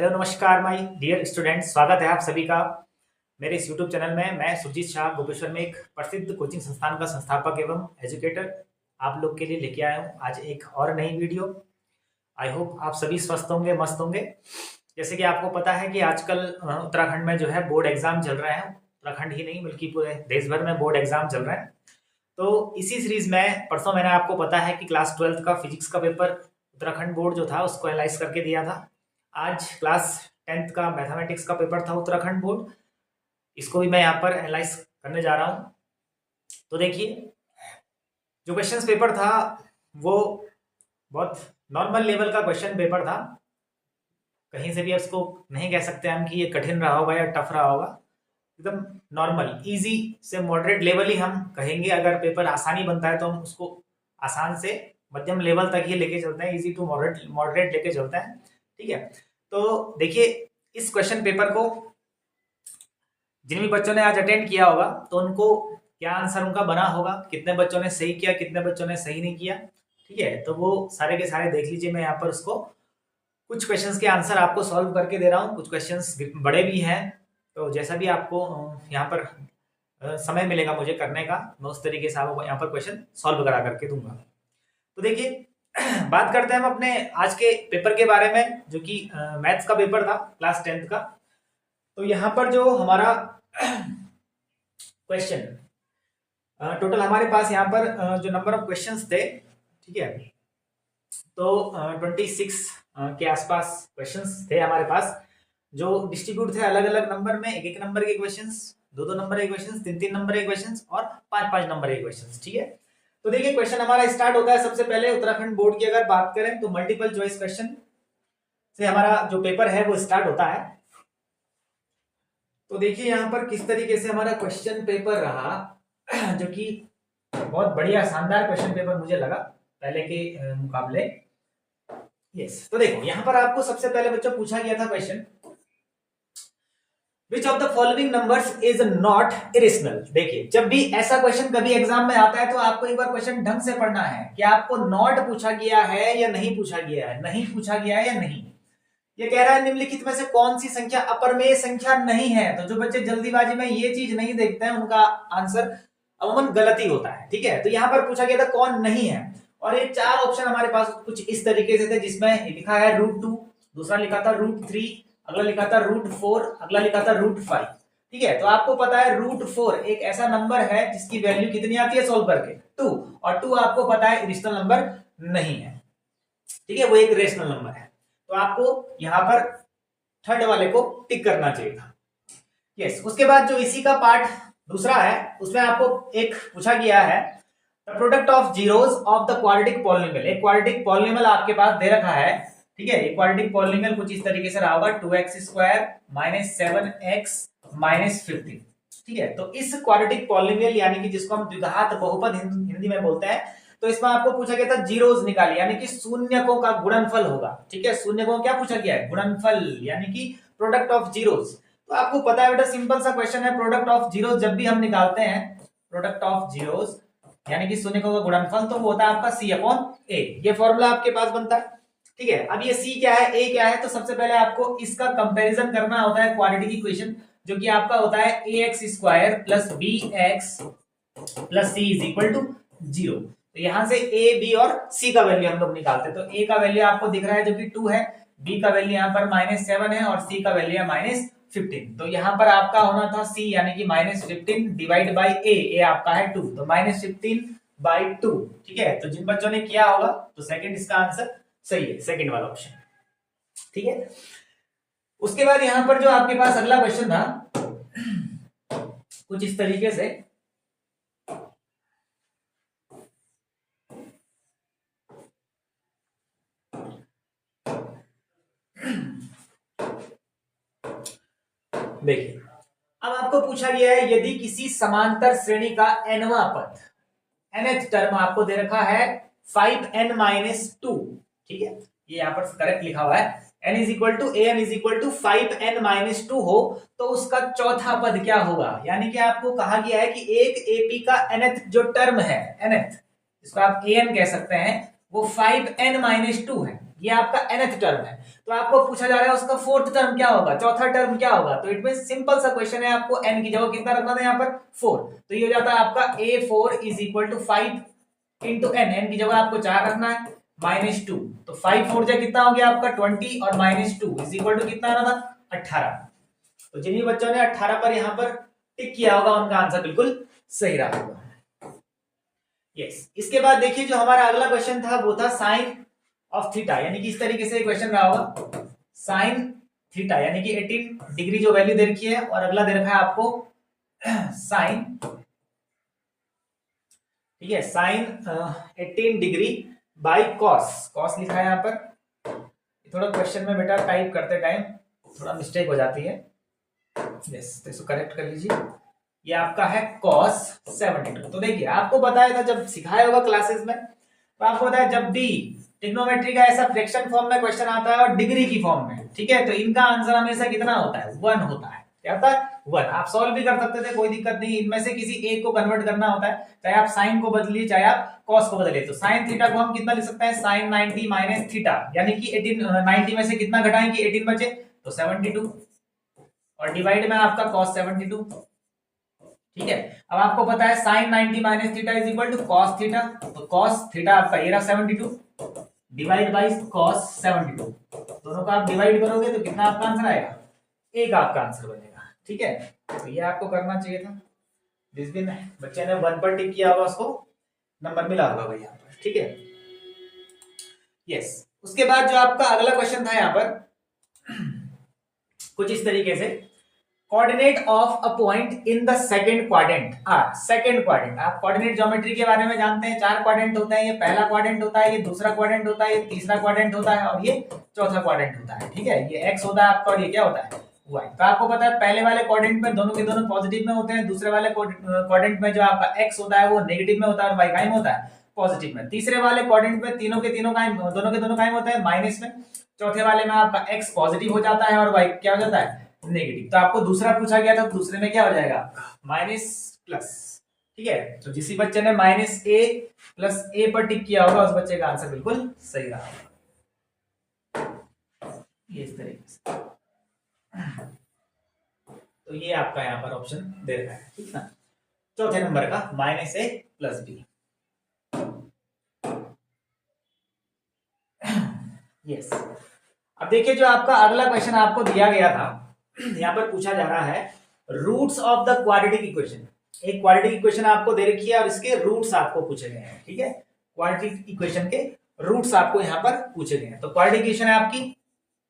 Hello नमस्कार my dear student, स्वागत है आप सभी का मेरे इस यूट्यूब चैनल में। मैं सुरजीत शाह गोपेश्वर में एक प्रसिद्ध कोचिंग संस्थान का संस्थापक एवं एजुकेटर आप लोग के लिए लेके आया हूँ आज एक और नई वीडियो। आई होप आप सभी स्वस्थ होंगे, मस्त होंगे। जैसे कि आपको पता है कि आजकल उत्तराखंड में जो है बोर्ड एग्जाम चल रहे हैं। उत्तराखंड ही नहीं बल्कि पूरे देश भर में बोर्ड एग्जाम चल रहे हैं। तो इसी सीरीज में परसों मैंने आपको पता है कि क्लास 12th का फिजिक्स का पेपर उत्तराखंड बोर्ड जो था उसको एनालाइज करके दिया था। आज क्लास 10th का मैथमेटिक्स का पेपर था उत्तराखंड बोर्ड, इसको भी मैं यहाँ पर एनालाइज करने जा रहा हूँ। तो देखिए, जो क्वेश्चंस पेपर था वो बहुत नॉर्मल लेवल का क्वेश्चन पेपर था। कहीं से भी इसको नहीं कह सकते हम कि ये कठिन रहा होगा या टफ रहा होगा। एकदम नॉर्मल इजी से मॉडरेट लेवल ही हम कहेंगे। अगर पेपर आसानी बनता है तो हम उसको आसान से मध्यम लेवल तक ही लेके चलते हैं, इजी टू मॉडरेट मॉडरेट लेके चलते हैं। ठीक है, तो देखिए इस क्वेश्चन पेपर को जिन भी बच्चों ने आज अटेंड किया होगा तो उनको क्या आंसर उनका बना होगा, कितने बच्चों ने सही किया, कितने बच्चों ने सही नहीं किया। ठीक है, तो वो सारे के सारे देख लीजिए। मैं यहाँ पर उसको कुछ क्वेश्चंस के आंसर आपको सॉल्व करके दे रहा हूँ, कुछ क्वेश्चंस बड़े भी हैं। तो जैसा भी आपको यहाँ पर समय मिलेगा मुझे करने का, मैं उस तरीके से आपको यहाँ पर क्वेश्चन सॉल्व करा करके दूंगा। तो देखिए बात करते हैं हम अपने आज के पेपर के बारे में, जो कि मैथ्स का पेपर था क्लास 10th का। तो यहाँ पर जो हमारा क्वेश्चन टोटल हमारे पास यहाँ पर जो नंबर ऑफ क्वेश्चंस थे, ठीक है, तो 26 के आसपास क्वेश्चंस थे हमारे पास, जो डिस्ट्रीब्यूट थे अलग अलग नंबर में। एक एक नंबर के क्वेश्चंस, दो दो नंबर के क्वेश्चंस, तीन तीन नंबर के क्वेश्चंस और पांच पांच नंबर के क्वेश्चंस। ठीक है, तो देखिए क्वेश्चन हमारा स्टार्ट होता है सबसे पहले उत्तराखंड बोर्ड की अगर बात करें तो मल्टीपल चॉइस क्वेश्चन से हमारा जो पेपर है वो स्टार्ट होता है। तो देखिए यहाँ पर किस तरीके से हमारा क्वेश्चन पेपर रहा, जो कि बहुत बढ़िया शानदार क्वेश्चन पेपर मुझे लगा पहले के मुकाबले। यस, तो देखो यहाँ पर आपको सबसे पहले बच्चों पूछा गया था question, Which of the following numbers is not irrational। देखिए जब भी ऐसा क्वेश्चन कभी एग्जाम में आता है तो आपको एक बार क्वेश्चन ढंग से पढ़ना है कि आपको नॉट पूछा गया है या नहीं पूछा गया है, नहीं पूछा गया है या नहीं। ये कह रहा है निम्नलिखित में से कौन सी संख्या अपरमेय संख्या नहीं है। तो जो बच्चे जल्दीबाजी में ये चीज नहीं देखते हैं उनका आंसर अमूमन गलत ही होता है। ठीक है, तो यहाँ पर पूछा गया था कौन नहीं है, और ये चार ऑप्शन हमारे पास कुछ इस तरीके से थे, जिसमें लिखा है √2, दूसरा लिखा था √3, अगला लिखा था √4, अगला लिखा था √5। ठीक है, तो आपको पता है √4 एक ऐसा नंबर है जिसकी वैल्यू कितनी आती है सॉल्व करके 2, और 2 आपको पता है रेशनल नंबर नहीं है। ठीक है, वो एक रेशनल नंबर है। तो आपको यहाँ पर थर्ड वाले को टिक करना चाहिए था। यस, उसके बाद जो इसी का पार्ट दूसरा है उसमें आपको एक पूछा गया है the product of zeros of the quadratic polynomial. एक क्वाड्रेटिक पॉलिनोमियल आपके पास दे रखा है। ठीक है, एक क्वाड्रेटिक पॉलिनोमियल कुछ इस तरीके से रहा होगा 2x² - 7x - 15। ठीक है, तो इस क्वाड्रेटिक पॉलिनोमियल यानी कि जिसको हम द्विघात बहुपद हिंदी में बोलते हैं, तो इसमें आपको पूछा गया था जीरोस निकालिए, यानी कि शून्यकों का गुणनफल होगा। ठीक है, शून्यकों क्या पूछा गया है, गुणनफल यानी कि प्रोडक्ट ऑफ जीरोस। तो आपको पता है बेटा सिंपल सा क्वेश्चन है, प्रोडक्ट ऑफ जीरोस जब भी हम निकालते हैं, प्रोडक्ट ऑफ जीरोस यानी कि शून्यकों का गुणनफल, तो वो होता है आपका C/A। ये फॉर्मूला आपके पास बनता है। ठीक है, अब ये C क्या है, A क्या है, तो सबसे पहले आपको इसका कंपैरिजन करना होता है क्वाड्रेटिक इक्वेशन, जो कि आपका होता है ax² + bx + c = 0। तो यहां से A, B और C का वैल्यू हम लोग निकालते हैं। तो A का वैल्यू आपको दिख रहा है जो कि 2 है, B का वैल्यू यहाँ पर -7 है और C का वैल्यू है -15। तो यहाँ पर आपका होना था C यानी कि -15 डिवाइड बाई A आपका है 2, तो -15/2। ठीक है, तो जिन बच्चों ने किया होगा तो सेकंड इसका आंसर सही है, सेकंड वाला ऑप्शन। ठीक है, उसके बाद यहाँ पर जो आपके पास अगला क्वेश्चन था कुछ इस तरीके से, देखिए अब आपको पूछा गया है यदि किसी समांतर श्रेणी का nवां पद, nth टर्म आपको दे रखा है 5n-2। ठीक है, ये यहाँ पर करेक्ट लिखा हुआ है, n = 5n-2 हो तो उसका चौथा पद क्या होगा। यानी कि आपको कहा गया है कि एक एपी का nth जो टर्म है, nth इसको आप an कह सकते हैं, वो 5n-2 है। ये आपका nth टर्म है, तो आपको पूछा जा रहा है उसका फोर्थ टर्म क्या होगा, चौथा टर्म क्या होगा। तो इट मीन सिंपल सा क्वेश्चन है, आपको n की जगह कितना रखना था यहाँ पर 4, तो ये हो जाता है आपका a4 is equal to 5 into n की जगह आपको 4 रखना है -2, तो 5 4 जा कितना हो गया आपका 20 और -2 इज इक्वल टू कितना आ रहा था 18। तो जिन भी बच्चों ने 18 पर यहाँ पर टिक किया होगा उनका आंसर बिल्कुल सही रहा होगा। यस, इसके बाद देखिए जो हमारा अगला क्वेश्चन था वो था साइन ऑफ थीटा, यानी कि इस तरीके से क्वेश्चन रहा होगा साइन थीटा, यानी कि 18 डिग्री जो वैल्यू दे रखी है और अगला दे रखा है आपको साइन, ठीक है, sine 18 degree by cos, cos लिखा है यहाँ पर। थोड़ा क्वेश्चन में बेटा टाइप करते टाइम थोड़ा मिस्टेक हो जाती है, यस, तो इसको करेक्ट कर लीजिए। ये आपका है cos 72। तो देखिए आपको बताया था जब सिखाया होगा क्लासेस में, तो आपको बताया जब भी ट्रिग्नोमेट्री का ऐसा फ्रैक्शन फॉर्म में क्वेश्चन आता है और डिग्री की फॉर्म में, ठीक है, तो इनका आंसर हमेशा कितना होता है 1 होता है। क्या होता है 1। आप सॉल्व भी कर सकते थे, कोई दिक्कत नहीं, इनमें से किसी एक को कन्वर्ट करना होता है, चाहे आप साइन को बदलिए चाहे आप कॉस को बदलिए। तो साइन थीटा को हम कितना लिख सकते हैं साइन 90 माइनस थीटा, यानी कि 18 90 में से कितना घटाएंगे 18 बचे तो 72, और डिवाइड में आपका cos 72, ठीक है। अब आपको पता है sine 90 minus theta is equal to cos theta, तो कॉस थीटा आपका ये रहा 72 डिवाइड बाई कॉस 72, दोनों का आप डिवाइड करोगे तो कितना आपका आंसर आएगा, एक आपका आंसर बनेगा, ठीक है। तो ये आपको करना चाहिए था, जिस दिन बच्चे ने 1 पर टिक किया होगा उसको नंबर मिला होगा भाई यहाँ पर, ठीक है। यस, उसके बाद जो आपका अगला क्वेश्चन था यहाँ पर कुछ इस तरीके से, coordinate of a point in the second quadrant. Second quadrant, आप कोऑर्डिनेट ज्योमेट्री के बारे में जानते हैं, 4 क्वाड्रेंट होता है, ये पहला क्वाड्रेंट होता है, ये दूसरा क्वाड्रेंट होता है, ये तीसरा क्वाड्रेंट होता है और ये चौथा क्वाड्रेंट होता है, ठीक है। ये एक्स होता है आपका और ये क्या होता है वाई। तो आपको पता है पहले वाले क्वाड्रेंट में दोनों के दोनों पॉजिटिव में होते हैं, दूसरे वाले क्वाड्रेंट में जो आपका एक्स होता है वो नेगेटिव में होता है और वाई काइम होता है पॉजिटिव में, तीसरे वाले क्वाड्रेंट में तीनों के तीनों काइम, दोनों के दोनों काइम होता है माइनस में, चौथे वाले में आपका एक्स पॉजिटिव हो जाता है और वाई क्या हो जाता है नेगेटिव। तो आपको दूसरा पूछा गया था, दूसरे में क्या हो जाएगा माइनस प्लस, ठीक है। तो जिस बच्चे ने माइनस ए प्लस ए पर टिक किया होगा उस बच्चे का आंसर बिल्कुल सही रहा ये इस तरीके से। तो ये आपका यहाँ पर ऑप्शन दे रखा है, ठीक है ना, चौथे नंबर का माइनस ए प्लस बी। यस, अब देखिए जो आपका अगला क्वेश्चन आपको दिया गया था, यहाँ पर पूछा जा रहा है roots of the quadratic equation. एक क्वाड्रेटिक इक्वेशन आपको दे रखी है और इसके रूट्स आपको पूछे गए हैं, ठीक है। क्वाड्रेटिक इक्वेशन के रूट्स आपको यहाँ पर पूछे गए हैं। तो क्वाड्रेटिक इक्वेशन है आपकी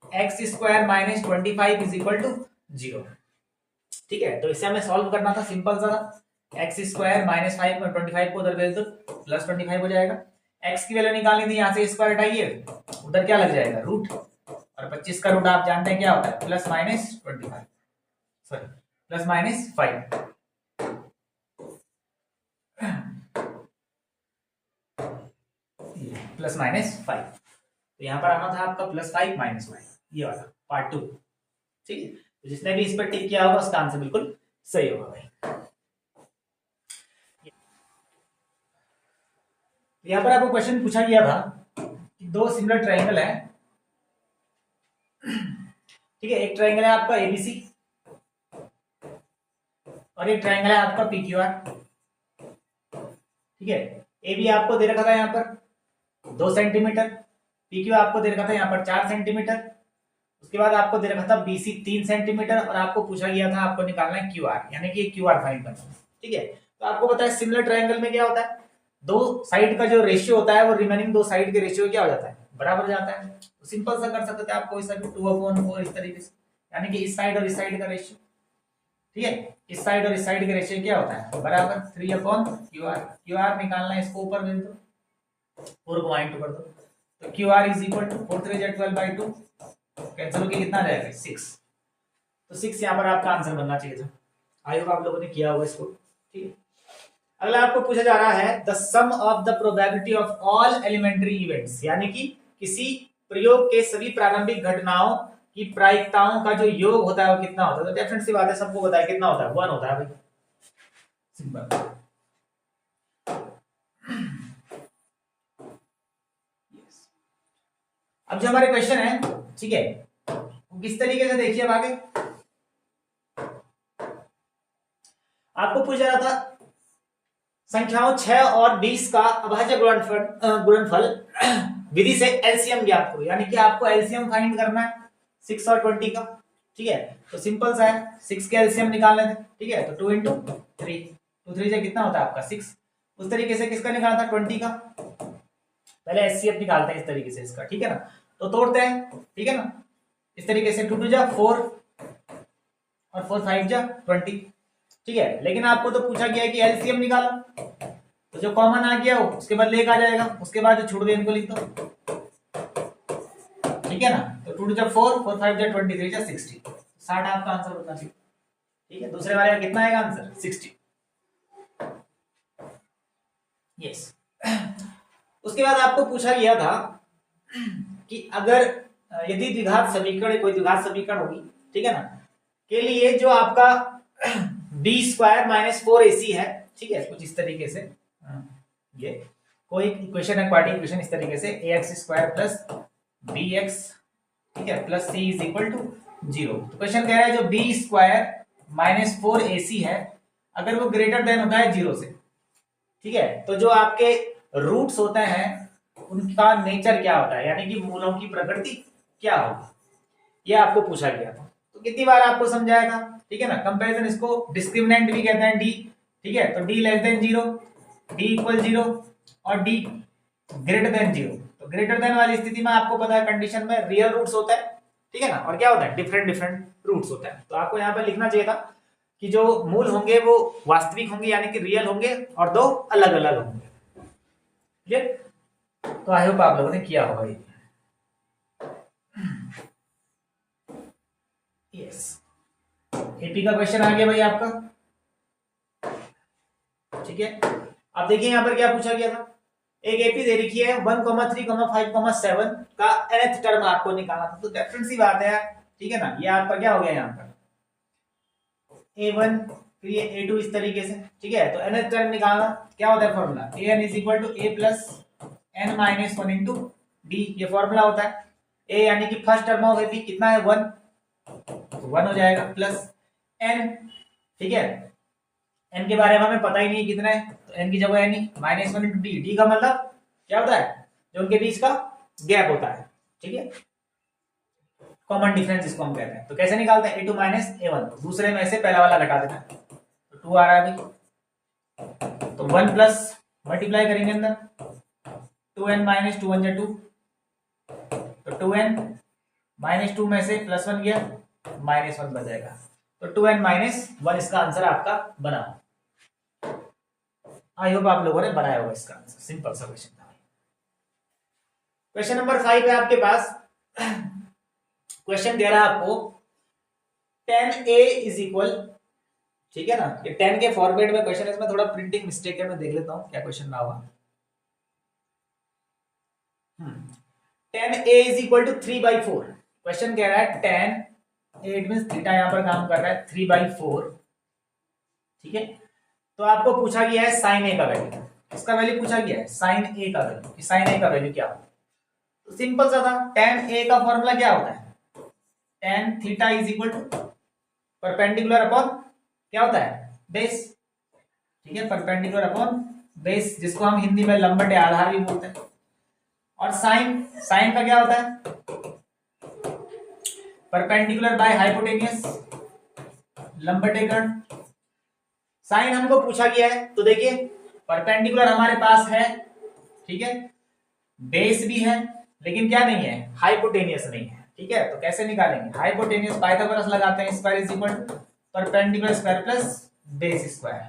x square minus 25 is equal to 0, ठीक है। तो इसे हमें सॉल्व करना था, सिंपल सा था, एक्स स्क्वायर माइनस 5 में 25 को उधर भेज दो प्लस 25 हो जाएगा। एक्स की वैल्यू निकालनी थी, यहाँ से स्क्वायर हटाइए, उधर क्या लग जाएगा रूट, और 25 का रूट आप जानते हैं क्या होता है plus minus 25, sorry plus minus 5, plus minus 5। तो यहां पर आना था आपका प्लस 5 माइनस 5, ये वाला पार्ट 2, ठीक है। तो जिसने भी इस पर टिक किया होगा उसका आंसर बिल्कुल सही होगा भाई। यहां पर आपको क्वेश्चन पूछा गया था कि दो सिमिलर ट्रायंगल है, ठीक है। एक ट्रायंगल है आपका एबीसी और एक ट्रायंगल है आपका पीक्यूआर, ठीक है। ए बी आपको दे रखा था यहाँ पर 2 सेंटीमीटर, पीक्यू आपको दे रखा था यहाँ पर 4 सेंटीमीटर, उसके बाद आपको दे रखा था बीसी 3 सेंटीमीटर और आपको पूछा गया था आपको निकालना है क्यू आर, यानी कि क्यू आर फाइंड करना, ठीक है। तो आपको पता है सिमिलर ट्रायंगल में क्या होता है, दो साइड का जो रेशियो होता है वो रिमेनिंग दो साइड के रेशियो क्या हो जाता है बराबर जाता है। तो सिंपल सा कर सकते थे आप कोई सा भी 2/4 इस तरीके से, यानी कि इस साइड और इस साइड का रेशियो, ठीक है, इस साइड और इस साइड के रेशियो क्या होता है बराबर 3/QR। QR निकालना है, इसको ऊपर भेज दो, 4 को माइनस 2 कर दो, तो QR is equal to 4 3 12/2, cancel होके कितना आ जाएगा 6। तो 6 यहाँ पर आपका आंसर बनना चाहिए था। आई होप आप लोगों ने किया होगा इसको, ठीक है। अगला आपको पूछा जा रहा है the sum of the probability of all elementary events, यानी कि किसी प्रयोग के सभी प्रारंभिक घटनाओं की प्रायिकताओं का जो योग होता है वो कितना होता है। तो डेफिनेट सी बात है, सबको पता है कितना होता है 1 होता है भाई, सिंपल। अब जो हमारे क्वेश्चन है, ठीक है, वो किस तरीके से देखिए अब आगे आपको पूछा रहा था संख्याओं 6 और 20 का अभाज्य गुणनफल विधि से एलसीएम ज्ञात करो, यानी कि आपको एलसीएम फाइंड करना है 6 और 20 का। ठीक है, तो सिंपल सा है, 6 के एलसीएम निकालने थे। ठीक है, तो 2 इंटू 3, 2 3 से कितना होता है आपका 6। उस तरीके से किसका निकालना था 20 का, पहले एचसीएफ निकालते हैं इस तरीके से इसका। ठीक है ना, तो तोड़ते हैं। ठीक है ना, इस तरीके से 2 2 जा 4 और 4 5 जा 20। ठीक है, लेकिन आपको तो पूछा गया है कि एलसीएम निकालो, तो जो कॉमन आ गया उसके बाद लेक आ जाएगा, उसके बाद जो छूट गए इनको लिख दो। ठीक है ना, तो 2 2 जा 4 4 5 जा 20 3 जा 60, 60 आपका आंसर होना चाहिए। ठीक है, दूसरे वाले का कितना आएगा आंसर 60। यस। उसके बाद आपको पूछा गया था कि अगर यदि द्विघात समीकरण, कोई द्विघात समीकरण होगी, ठीक है ना, के लिए जो आपका बी स्क्वायर माइनस 4ac है, ठीक है, कुछ इस तरीके से, ये कोई इक्वेशन है, क्वाड्रेटिक इक्वेशन इस तरीके से ax स्क्वायर प्लस bx, ठीक है, plus c is equal to 0। तो क्वेश्चन कह रहा है जो बी स्क्वायर माइनस 4ac है, अगर वो ग्रेटर देन होता है 0 से, ठीक है, तो जो आपके रूट्स होते हैं उनका नेचर क्या होता है, यानी कि मूलों की प्रकृति क्या होगी, ये आपको पूछा गया था। तो कितनी बार आपको समझाया था। ठीक है ना, कंपैरिजन इसको डिस्क्रिमिनेंट भी कहते हैं डी। ठीक है, तो D less than 0, D equal 0 और डी ग्रेटर देन 0। तो ग्रेटर देन वाली स्थिति में आपको पता है कंडीशन में रियल रूट्स होता है। ठीक है ना, और क्या होता है डिफरेंट डिफरेंट रूट्स होता है। तो आपको यहाँ पर लिखना चाहिए था कि जो मूल होंगे वो वास्तविक होंगे, यानी कि रियल होंगे, और दो अलग अलग होंगे। क्लियर? तो आई होप आप लोगों ने किया होगा ये। यस, एपी का क्वेश्चन आ गया भाई आपका। ठीक है, अब देखिए यहां पर क्या पूछा गया था, एक एपी दे रखी है 1, 3, 5, 7 का nth टर्म आपको निकालना था। तो डिफरेंट सी बात है। ठीक है ना, ये आपका क्या हो गया यहाँ पर a1 फिर ये a2 इस तरीके से। ठीक है, तो nth टर्म निकालना क्या होता है formula, an is equal to a plus n minus 1 into D, ये फॉर्मूला होता है। a यानी कि फर्स्ट टर्म ऑफ एपी कितना है 1, तो 1 हो जाएगा, प्लस n। ठीक है, n के बारे में हमें पता ही नहीं कितना है, तो n की जगह n minus 1 into D. D का मतलब क्या होता है, जो उनके बीच का गैप होता है। ठीक है, कॉमन डिफरेंस जिसको हम कहते हैं। तो कैसे निकालते हैं, a2 माइनस a1, दूसरे में से पहला वाला घटा देना, तो 2 आ रहा है अभी, तो 1 प्लस मल्टीप्लाई करेंगे अंदर, 2n माइनस 2 1 जा 2, तो 2n माइनस 2 में से प्लस 1 गया, माइनस 1 बच जाएगा, तो 2n माइनस 1 इसका आंसर आपका बना। आई होप आप लोगों ने बनाया होगा इसका आंसर, सिंपल सा क्वेश्चन था। क्वेश्चन नंबर 5 है आपके पास। क्वेश्चन दे रहा है आपको 10a इज इक्वल, ठीक है ना, ये 10 के फॉर्मेट में क्वेश्चन है, इसमें थोड़ा प्रिंटिंग मिस्टेक है, मैं देख लेता हूं क्या क्वेश्चन रहा होगा। 10a is equal to 3/4। Question कह रहा है 10, इट मींस थीटा यहां पर काम कर रहा है 3/4। ठीक है, तो आपको पूछा गया है साइन ए का वैल्यू, इसका वैल्यू पूछा गया है साइन ए का वैल्यू, कि साइन ए का वैल्यू क्या होगा। तो सिंपल सा था, tan a का फॉर्मूला क्या होता है, tan theta is equal to perpendicular upon क्या होता है बेस। ठीक है, परपेंडिकुलर अपॉन बेस, जिसको हम हिंदी में लंबटे आधार भी बोलते हैं। और साइन, साइन का क्या होता है परपेंडिकुलर बाय हाइपोटेनियस, लंबटे कर्ण। साइन हमको पूछा गया है, तो देखिए परपेंडिकुलर हमारे पास है, ठीक है, बेस भी है, लेकिन क्या नहीं है हाइपोटेनियस नहीं है। ठीक है, तो कैसे निकालेंगे, हाइपोटेनियस पाइथागोरस लगाते हैं, square is equal to perpendicular square plus base square.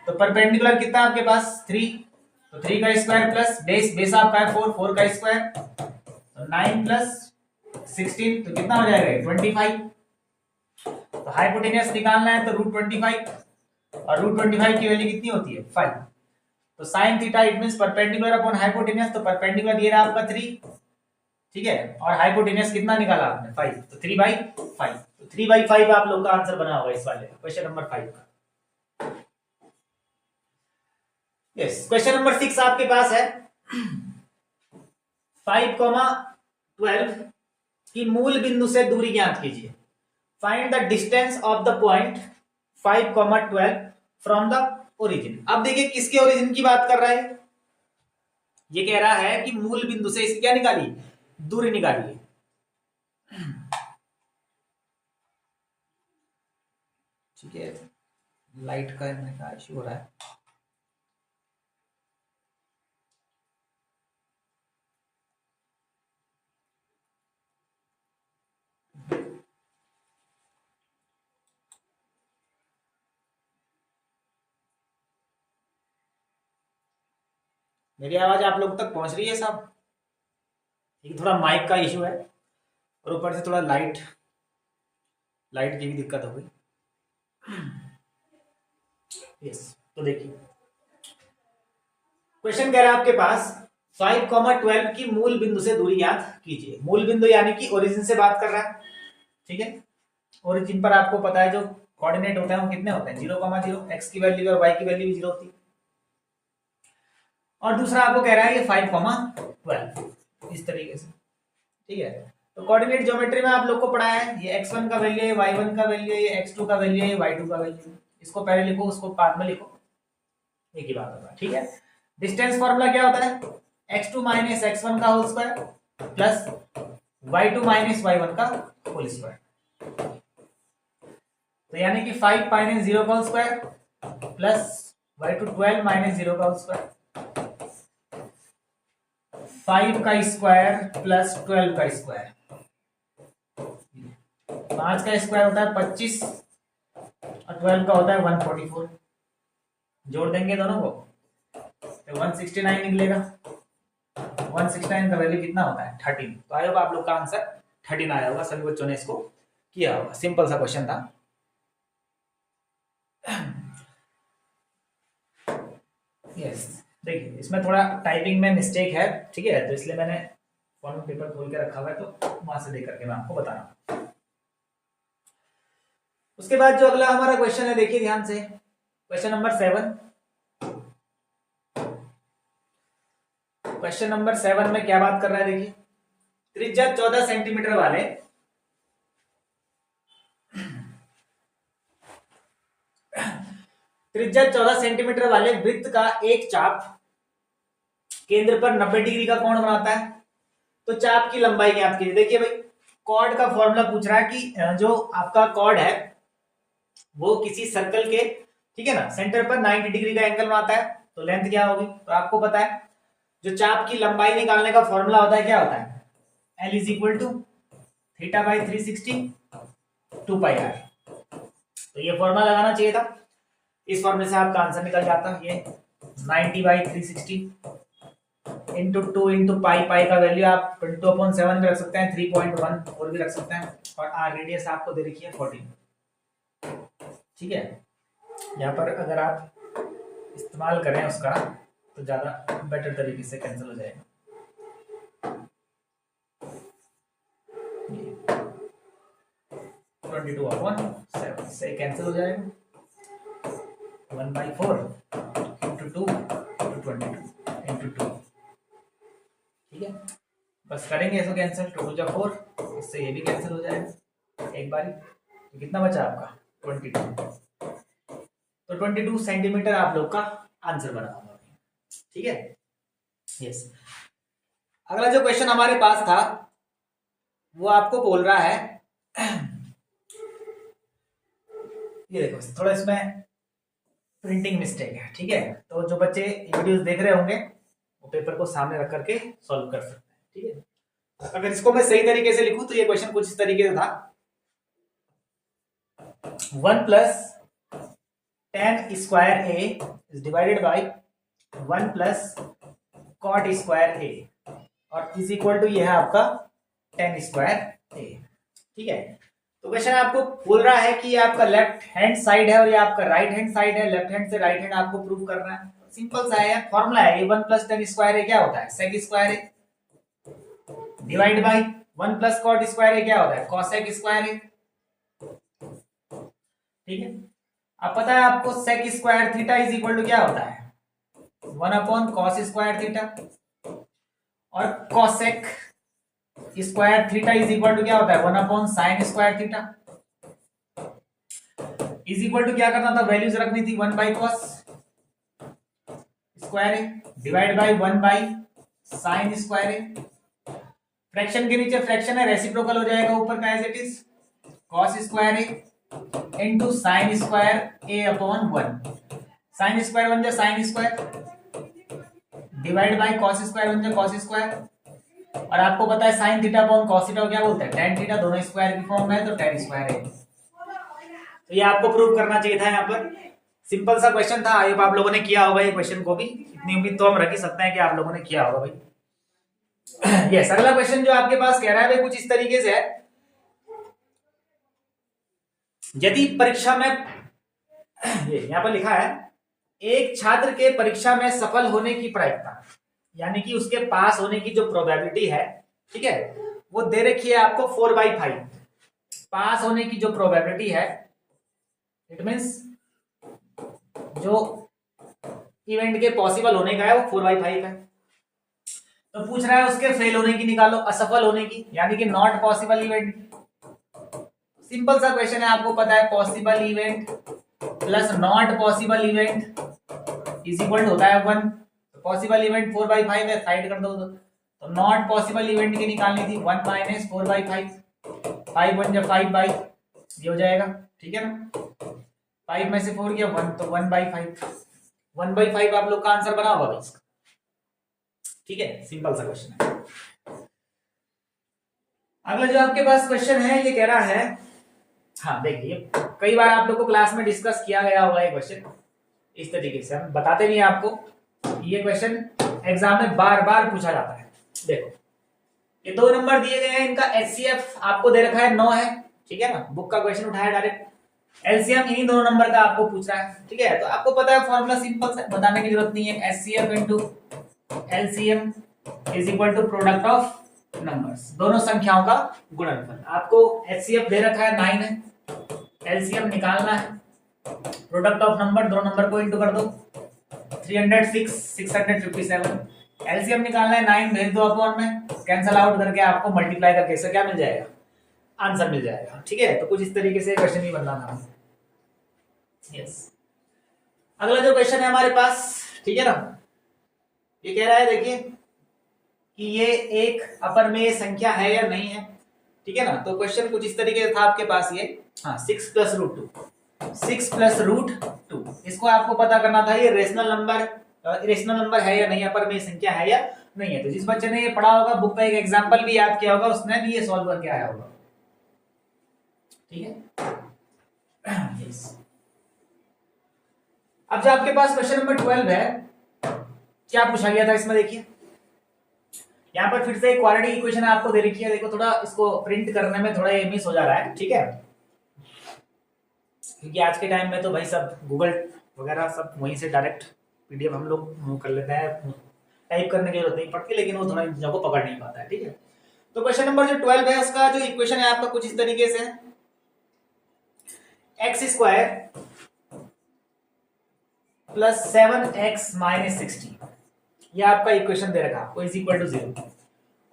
तो परपेंडिकुलर कितना आपके पास 3, तो 3 का स्क्वायर प्लस बेस, बेस आपका है 4, 4 का स्क्वायर, तो 9 प्लस 16, तो कितना हो जाएगा 25। तो हाइपोटेनियस निकालना है तो √25, और √25 की वैल्यू कितनी होती है 5। तो sine theta it means perpendicular upon hypotenuse, तो परपेंडिकुलर ये रहा आपका 3। ठीक है, और हाइपोटेनियस कितना निकाला आपने 5, तो 3/5। तो 3/5 आप लोग का आंसर बना होगा इस वाले क्वेश्चन नंबर 5 का। यस, क्वेश्चन नंबर 6 आपके पास है 5, 12 की मूल बिंदु से दूरी ज्ञात कीजिए। Find the distance of the point 5,12 from the origin. अब देखिए किसके ओरिजिन की बात कर रहा है, ये कह रहा है कि मूल बिंदु से इसकी क्या निकाली, दूरी निकालिए। ठीक है, लाइट का इशू हो रहा है। मेरी आवाज आप लोग तक पहुंच रही है साहब? ठीक, थोड़ा माइक का इशू है और ऊपर से थोड़ा लाइट की भी दिक्कत हो गई। यस, तो देखिए क्वेश्चन कह रहा है आपके पास 5,12 की मूल बिंदु से दूरी ज्ञात कीजिए। मूल बिंदु यानी कि ओरिजिन से बात कर रहा है। ठीक है, ओरिजिन पर आपको पता है जो कोऑर्डिनेट होते हैं वो कितने होते हैं, 0,0, एक्स की वैल्यू और वाई की वैल्यू भी 0 होती है। और दूसरा आपको कह रहा है ये 5,12 इस तरीके से। ठीक है, तो कोऑर्डिनेट ज्योमेट्री में आप लोग को पढ़ा है, ये x1 का वैल्यू है, y1 का वैल्यू है, ये x2 का वैल्यू है, ये y2 का वैल्यू है। इसको पहले लिखो, उसको बाद में लिखो, एक ही बात होगा। ठीक है, डिस्टेंस फॉर्मूला क्या होता है, x2 माइनस x1 का whole square plus y2 minus y1 का होल स्क्वायर। तो यानी कि 5 माइनस 0 का whole square plus y2 12 minus 0 का होल स्क्वायर, 5 का स्क्वायर प्लस 12 का स्क्वायर। 5 का स्क्वायर होता है 25 और 12 का होता है 144। जोड़ देंगे दोनों को तो 169 निकलेगा। 169 का वैल्यू कितना होता है, 13। तो आया होगा आप लोग का आंसर 13 आया होगा, सभी बच्चों ने इसको किया होगा। सिंपल सा क्वेश्चन था। यस, देखिए इसमें थोड़ा टाइपिंग में मिस्टेक है। ठीक है, तो इसलिए मैंने फॉर्म पेपर खोल के रखा हुआ है, तो वहां से देख करके मैं आपको बता रहा हूं। उसके बाद जो अगला हमारा क्वेश्चन है, देखिए ध्यान से, क्वेश्चन नंबर 7। क्वेश्चन नंबर 7 में क्या बात कर रहा है, देखिए त्रिज्या 14 सेंटीमीटर वाले त्रिज्या 14 सेंटीमीटर वाले वृत्त का एक चाप केंद्र पर 90 डिग्री का कोण बनाता है। तो चाप की लंबाई ज्ञात कीजिए। देखिए भाई, कॉर्ड का फॉर्मूला पूछ रहा है कि जो आपका कॉर्ड है वो किसी सर्कल के, ठीक है ना, सेंटर पर 90 डिग्री का एंगल बनाता है, तो लेंथ क्या होगी। तो आपको पता है जो चाप की लंबाई निकालने का फॉर्मूला होता है, क्या होता है, L is equal to theta by 360 2 pi R. तो ये फॉर्मूला लगाना चाहिए था, इस फॉर्मूले से आपका आंसर निकल जाता। ये 90 बाई 360 इंटू 2 इंटू पाई, पाई का वैल्यू आप 22/7 भी रख सकते हैं, 3.1 और भी रख सकते हैं, और आर रेडियस आपको दे रखी है 14। ठीक है, यहाँ पर अगर आप इस्तेमाल करें उसका तो ज्यादा बेटर तरीके से कैंसिल हो जाएगा। 22/7 से कैंसिल हो जाएगा। 1/4 इंटू 2 इंटू 22 इंटू 2। ठीक है, बस करेंगे इसको कैंसिल, 2 जा 4, इससे ये भी कैंसिल हो जाएगा एक बारी। तो कितना बचा आपका 22। तो 22 सेंटीमीटर आप लोग का आंसर बना होगा। ठीक है, यस। अगला जो क्वेश्चन हमारे पास था वो आपको बोल रहा है, ये देखो थोड़ा इसमें प्रिंटिंग मिस्टेक है। ठीक है, तो जो बच्चे वीडियोस देख रहे होंगे वो पेपर को सामने रख करके सॉल्व कर सकते हैं। ठीक है, अगर इसको मैं सही तरीके से लिखूं तो ये क्वेश्चन कुछ इस तरीके से था, 1 plus tan square A is divided by 1 plus cot square A, और इज इक्वल टू ये है आपका tan स्क्वायर ए। ठीक है, तो क्वेश्चन आपको बोल रहा है कि ये आपका लेफ्ट हैंड साइड है और ये आपका राइट हैंड साइड है। लेफ्ट हैंड से राइट हैंड आपको प्रूव करना है। सिंपल सा है, फॉर्मूला है, 1 प्लस tan स्क्वायर ए क्या होता है, sec square A divide by 1 plus cot square A क्या होता है, कॉसेक स्क्वायर ए। ठीक है, अब पता है आपको sec square theta is equal to क्या होता है, 1 अपॉन कॉस स्क्वायर थीटा, और cosec square theta is equal to क्या होता है 1/sin² theta is equal to क्या करना था, वैल्यूज रखनी थी 1/cos square A divide by 1/sin² A. Fraction के नीचे फ्रैक्शन है, रेसिप्रोकल हो जाएगा ऊपर का as it is cos² A into sin² A upon 1। sin² बन जाए sin² डिवाइड बाई cos² बन जाए cos²। और आपको पता है sin theta upon cos theta क्या बोलते हैं, tan थीटा, दोनों स्क्वायर की फॉर्म में है तो tan² है। तो ये आपको प्रूव करना चाहिए था। यहाँ पर सिंपल सा क्वेश्चन था, आई होप आप लोगों ने किया होगा ये क्वेश्चन को भी, इतनी उम्मीद तो हम रख ही सकते हैं कि आप लोगों ने किया होगा भाई। यस, अगला क्वेश्चन जो आपके पास कह रहा है भाई कुछ इस तरीके से है, यदि परीक्षा में ये यहाँ पर लिखा है एक छात्र के परीक्षा में सफल होने की प्रायिकता, यानी कि उसके पास होने की जो प्रोबेबिलिटी है, ठीक है, वो दे रखी है आपको 4/5। पास होने की जो प्रोबेबिलिटी है, इट मींस जो इवेंट के पॉसिबल होने का है वो 4/5 है। तो पूछ रहा है उसके फेल होने की निकालो, असफल होने की, यानी कि नॉट पॉसिबल इवेंट। सिंपल सा क्वेश्चन है, आपको पता है possible event plus not possible event is equal होता है 1। पॉसिबल इवेंट 4/5 है, साइड कर दो तो नॉट पॉसिबल इवेंट की निकालनी थी 1 माइनस 4/5, 5 बन जाए 5/, ये हो जाएगा, ठीक है ना। 5 में से 4 गया 1 तो 1/5, 1/5 आप लोग का आंसर बना होगा इसका, ठीक है। सिंपल सा क्वेश्चन है। अगला जो आपके पास क्वेश्चन है ये कह रहा है, हाँ देखिए कई बार आप लोग को क्लास में डिस्कस किया गया होगा ये क्वेश्चन, इस तरीके से हम बताते नहीं आपको, ये क्वेश्चन एग्जाम में बार बार पूछा जाता है। देखो ये 2 नंबर दिए गए हैं, इनका HCF आपको दे रखा है 9 है, ठीक है ना, बुक का क्वेश्चन उठाया डायरेक्ट। एलसीएम इन्हीं दोनों नंबर का आपको पूछ रहा है, ठीक है। तो आपको पता है फॉर्मूला सिंपल से, बताने की जरूरत नहीं है, HCF into LCM is equal to product of numbers, दोनों संख्याओं का गुणनफल। आपको HCF दे रखा है 9 है, एलसीएम निकालना है, प्रोडक्ट ऑफ नंबर, दोनों नंबर को इंटू कर दो, 306 657, एलसीएम निकालना है 9 भेज दो अपॉन में, कैंसल आउट करके आपको मल्टीप्लाई करके इससे क्या मिल जाएगा, आंसर मिल जाएगा, ठीक है। तो कुछ इस तरीके से क्वेश्चन ही बनना था। यस, अगला जो क्वेश्चन है हमारे पास, ठीक है ना, ये कह रहा है देखिए कि ये एक अपरमेय संख्या है या नहीं है, ठीक है ना। तो क्वेश्चन कुछ इस तरीके से था आपके पास ये, हाँ 6 + √2, 6 + √2, इसको आपको पता करना था ये रेशनल नंबर है या नहीं, अपरमेय संख्या है या नहीं है। तो जिस बच्चे ने ये पढ़ा होगा, बुक का एक एग्जांपल भी याद किया होगा, उसने भी ये सॉल्व करके आया होगा, ठीक है। yes. अब जो आपके पास क्वेश्चन नंबर 12 है, क्या पूछा गया था इसमें, देखिए यहाँ पर फिर से एक क्वाड्रेटिक इक्वेशन आपको दे रखी है। देखो थोड़ा इसको प्रिंट करने में थोड़ा ये मिस हो जा रहा है, ठीक है, क्योंकि आज के टाइम में तो भाई सब गूगल वगैरह सब वहीं से डायरेक्ट PDF हम लोग कर लेते हैं, टाइप करने की जरूरत नहीं पड़ती, लेकिन वो थोड़ा इन चीजों को पकड़ नहीं पाता है, ठीक है। तो क्वेश्चन नंबर जो 12 है, उसका जो इक्वेशन है आपका कुछ इस तरीके से, x² + 7x - 60, ये आपका इक्वेशन दे रखा है आपको, इज इक्वल टू 0।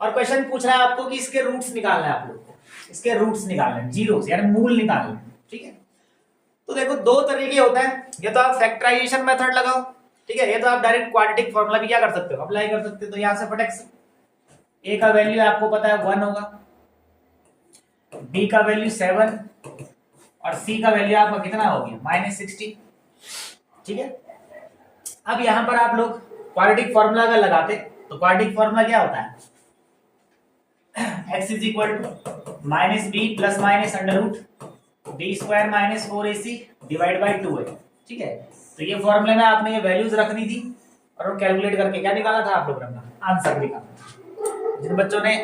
और क्वेश्चन पूछ रहा है आपको कि इसके रूट्स निकालना है, आप लोग को इसके रूट्स निकालने हैं, जीरोस यानी मूल निकालने हैं, ठीक है। तो देखो 2 तरीके होते हैं, या तो आप फैक्टराइजेशन मेथड लगाओ, ठीक है, ये तो आप डायरेक्ट क्वाड्रेटिक फॉर्मूला भी क्या कर सकते हो, अप्लाई कर सकते हो। तो यहां से फटक से a का वैल्यू आपको पता है 1 होगा, b का वैल्यू 7 और c का वैल्यू आपका कितना हो गया -60, ठीक है। अब यहां पर आप लोग क्वाड्रेटिक फॉर्मूला अगर लगाते तो क्वाड्रेटिक फॉर्मूला क्या होता है, x = -b + -√b² - 4ac / 2 है, ठीक है। तो ये फॉर्मूले में आपने ये वैल्यूज रखनी थी और वो कैलकुलेट करके क्या निकाला था आप लोगों ने, आंसर निकाला। जिन बच्चों ने,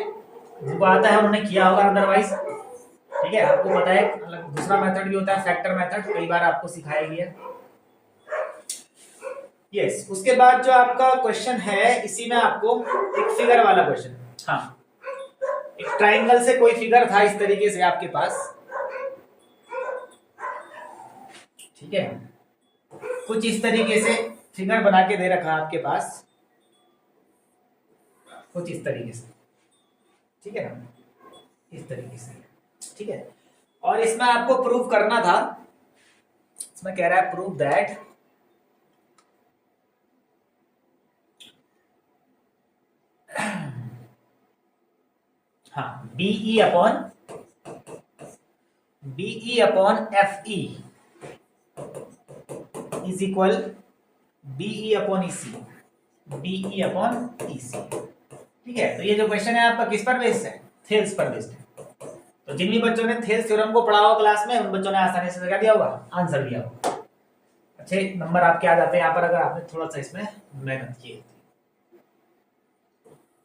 जिनको आता है उन्होंने किया होगा, अदरवाइज ठीक है, आपको पता है दूसरा मेथड भी होता है, फैक्टर मेथड, कई बार आपको सिखाया गया। यस, उसके बाद जो आपका क्वेश्चन है, इसी में आपको एक फिगर वाला क्वेश्चन, हाँ एक ट्राइंगल से कोई फिगर था इस तरीके से आपके पास, ठीक है, कुछ इस तरीके से फिगर बना के दे रखा है आपके पास, कुछ इस तरीके से, ठीक है ना, इस तरीके से। ठीक है, और इसमें आपको प्रूव करना था, इसमें कह रहा है प्रूव दैट हाँ BE upon F E is equal BE upon EC, BE upon EC. ठीक है, तो ये जो क्वेश्चन है आपका किस पर बेस्ड है? थेल्स पर बेस्ड है। तो जिन भी बच्चों ने थेल्स थ्योरम को पढ़ा होगा क्लास में, उन बच्चों ने आसानी से क्या दिया होगा? आंसर दिया होगा। अच्छे नंबर आपके आ जाते हैं यहाँ पर अगर आपने थोड़ा सा इसमें मेहनत की।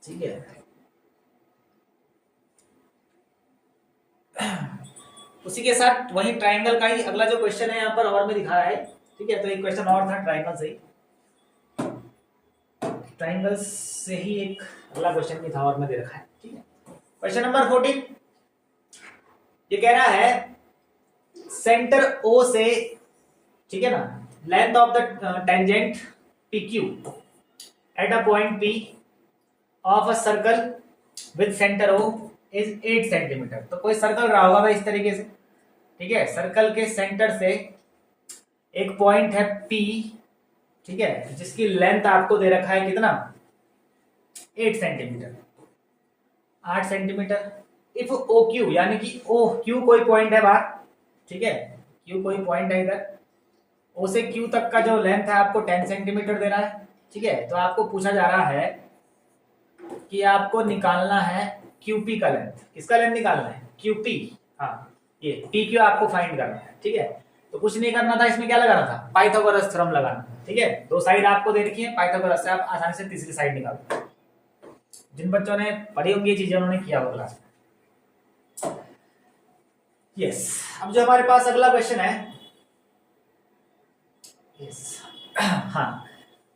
ठीक है, उसी के साथ वही ट्राइंगल का ही अगला जो क्वेश्चन है यहाँ पर और में दिखा है। ठीक है, तो एक क्वेश्चन और था ट्राइंगल से ही, ट्राइंगल से ही एक अगला क्वेश्चन भी था और में दे रखा है। ठीक है, क्वेश्चन नंबर 14 ये कह रहा है सेंटर ओ से, ठीक है ना, length of the tangent P Q at a point P of a circle with centre O is 8 centimetre. तो कोई सर्कल रहा होगा भाई इस तरीके से। ठीक है, सर्कल के सेंटर से एक पॉइंट है पी, ठीक है, जिसकी लेंथ आपको दे रखा है कितना? 8 centimetre, 8 centimetre. If O Q, यानी कि ओ क्यू कोई पॉइंट है बाहर, ठीक है, क्यू कोई पॉइंट है इधर, ओ से क्यू तक का जो लेंथ है आपको 10 सेंटीमीटर दे रहा है। ठीक है, तो आपको पूछा जा रहा है कि आपको निकालना है क्यूपी का लेंथ। किसका लेंथ निकालना है? क्यूपी। हाँ, ये पी क्यू आपको फाइंड करना है। ठीक है, तो कुछ नहीं करना था, इसमें क्या लगाना था? पाइथागोरस थ्योरम लगाना। ठीक है, दो साइड आपको दे रखी है, पाइथागोरस से आप आसानी से तीसरी साइड निकाल दो। जिन बच्चों ने पढ़ी होंगी ये चीजें उन्होंने किया होगा क्लास में। यस, अब जो हमारे पास अगला क्वेश्चन है, यस हाँ,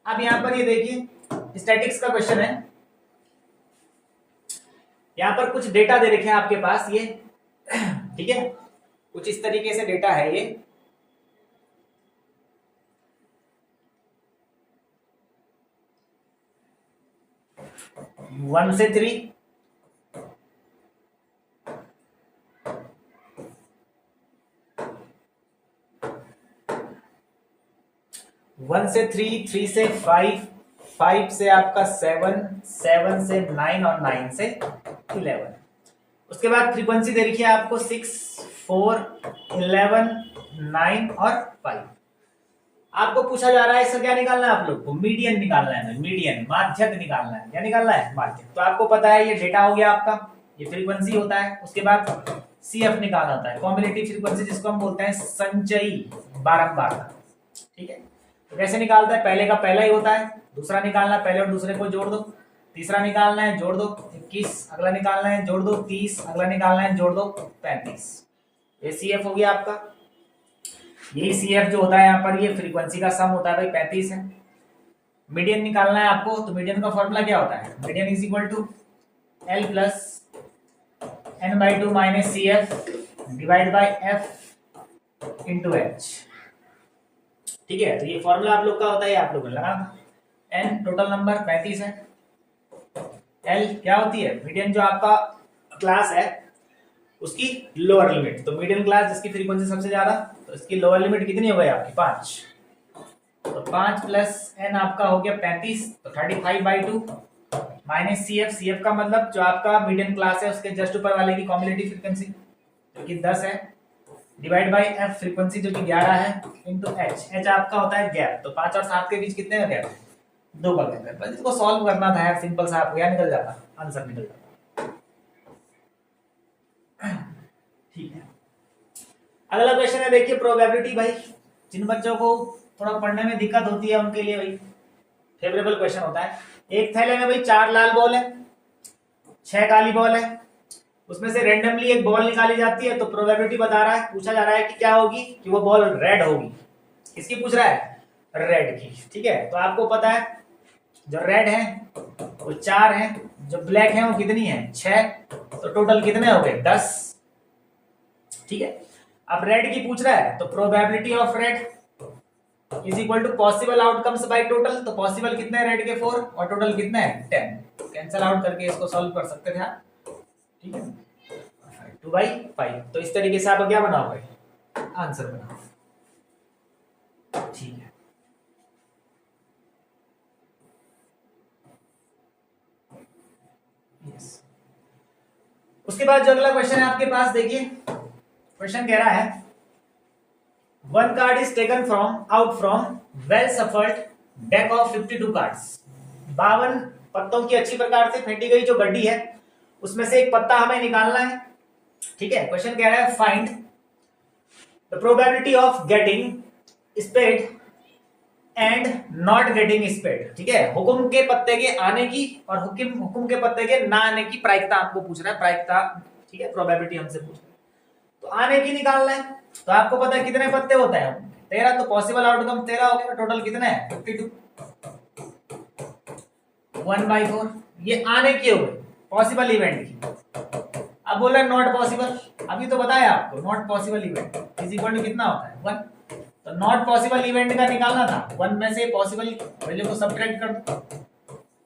अब यहां पर ये देखिए स्टैटिक्स का क्वेश्चन है। यहां पर कुछ डेटा दे रखे हैं आपके पास ये, ठीक है, कुछ इस तरीके से डेटा है ये। वन से थ्री, वन से थ्री, थ्री से फाइव, फाइव से आपका सेवन, सेवन से नाइन और नाइन से 11। उसके बाद फ्रीक्वेंसी दे रखी है आपको 6, 4, 11, 9 और 5। आपको पूछा जा रहा है इसका क्या निकालना है? आप लोग को मीडियन निकालना है, मीडियन, माध्यक निकालना है। क्या निकालना है? माध्यक। तो आपको पता है ये डेटा हो गया आपका, ये फ्रीक्वेंसी होता है। उसके बाद सीएफ निकालना होता है, कॉम्युलेटिव फ्रीक्वेंसी, जिसको हम बोलते हैं संचयी बारंबारता। ठीक है, तो कैसे निकालता है? पहले का पहला ही होता है, दूसरा निकालना है, पहले और दूसरे को जोड़ दो, तीसरा निकालना है, जोड़ दो 21, अगला निकालना है, जोड़ दो 30, अगला निकालना है, जोड़ दो 35। ये सीएफ हो गया आपका। यही सीएफ जो होता है यहाँ पर, ये फ्रीक्वेंसी का सम होता है भाई, 35 है। मीडियन निकालना है आपको, तो मीडियन का फॉर्मूला क्या होता है? Median is equal to L plus n/2 minus C F divide by F into H. ठीक है, तो ये फॉर्मूला आप लोग का होता है, आप लोगों ने लगाना था। n टोटल नंबर 35 है, l क्या होती है? मीडियन जो आपका क्लास है उसकी लोअर लिमिट। तो मीडियन क्लास जिसकी फ्रीक्वेंसी सबसे ज्यादा, तो इसकी लोअर लिमिट कितनी हो गई आपकी? 5। तो 5 प्लस n आपका हो गया 35, तो 35/2 माइनस CF। CF का मतलब जो आपका मीडियन क्लास है उसके जस्ट ऊपर वाले की कॉम्युलेटिव फ्रीक्वेंसी जो कि 10 है, डिवाइड बाई f फ्रीक्वेंसी जो कि 11 है, इंटू h। h आपका होता है गैप। तो 5 और 7 के बीच कितने का गैप? 2 का गैप है। बस इसको सॉल्व करना था यार, सिंपल सा, आपको क्या निकल जाता? आंसर निकल जाता। ठीक है, अगला क्वेश्चन है, देखिए प्रोबेबिलिटी। भाई जिन बच्चों को थोड़ा पढ़ने में दिक्कत होती है उनके लिए भाई फेवरेबल क्वेश्चन होता है। एक थैले में भाई 4 लाल बॉल है, 6 काली बॉल है, उसमें से रेंडमली एक बॉल निकाली जाती है। तो प्रोबेबिलिटी बता रहा है, पूछा जा रहा है कि क्या होगी, कि वो बॉल रेड होगी। किसकी पूछ रहा है? रेड की। ठीक है, तो आपको पता है जो रेड है वो 4 है, जो ब्लैक है वो कितनी है? 6। तो टोटल कितने हो गए? 10। ठीक है, अब रेड की पूछ रहा है, तो probability of red is equal to possible outcomes by total. तो पॉसिबल कितने हैं रेड के? 4, और टोटल कितने हैं? 10। कैंसल आउट करके इसको सॉल्व कर सकते थे आप। ठीक है, 2/5। तो इस तरीके से आप क्या बनाओगे, आंसर बनाओ। ठीक है, यस। उसके बाद जो अगला क्वेश्चन है आपके पास, देखिए क्वेश्चन कह रहा है one card is taken from out from well shuffled deck of 52 cards. 52 पत्तों की अच्छी प्रकार से फेंटी गई जो गड्डी है, उसमें से एक पत्ता हमें निकालना है। ठीक है, क्वेश्चन कह रहा है find the probability of getting spade and not getting spade. ठीक है, हुक्म के पत्ते के आने की और हुक्म के पत्ते के ना आने की प्रायिकता आपको पूछ रहा है, प्रायिकता। ठीक है, प्रोबेबिलिटी हमसे पूछ रहा है, तो आने की निकालना है। तो आपको पता है कितने पत्ते होते हैं, 13। तो पॉसिबल आउटकम 13 हो गया, टोटल कितने हैं 52, 1/4। ये आने की हो गई, पॉसिबल इवेंट की। अब बोल रहा है नॉट पॉसिबल, अभी तो बताया आपको not possible event is equal to कितना होता है 1। तो नॉट पॉसिबल इवेंट का निकालना था, 1 में से पॉसिबल वैल्यू को सब्ट्रैक्ट कर दो,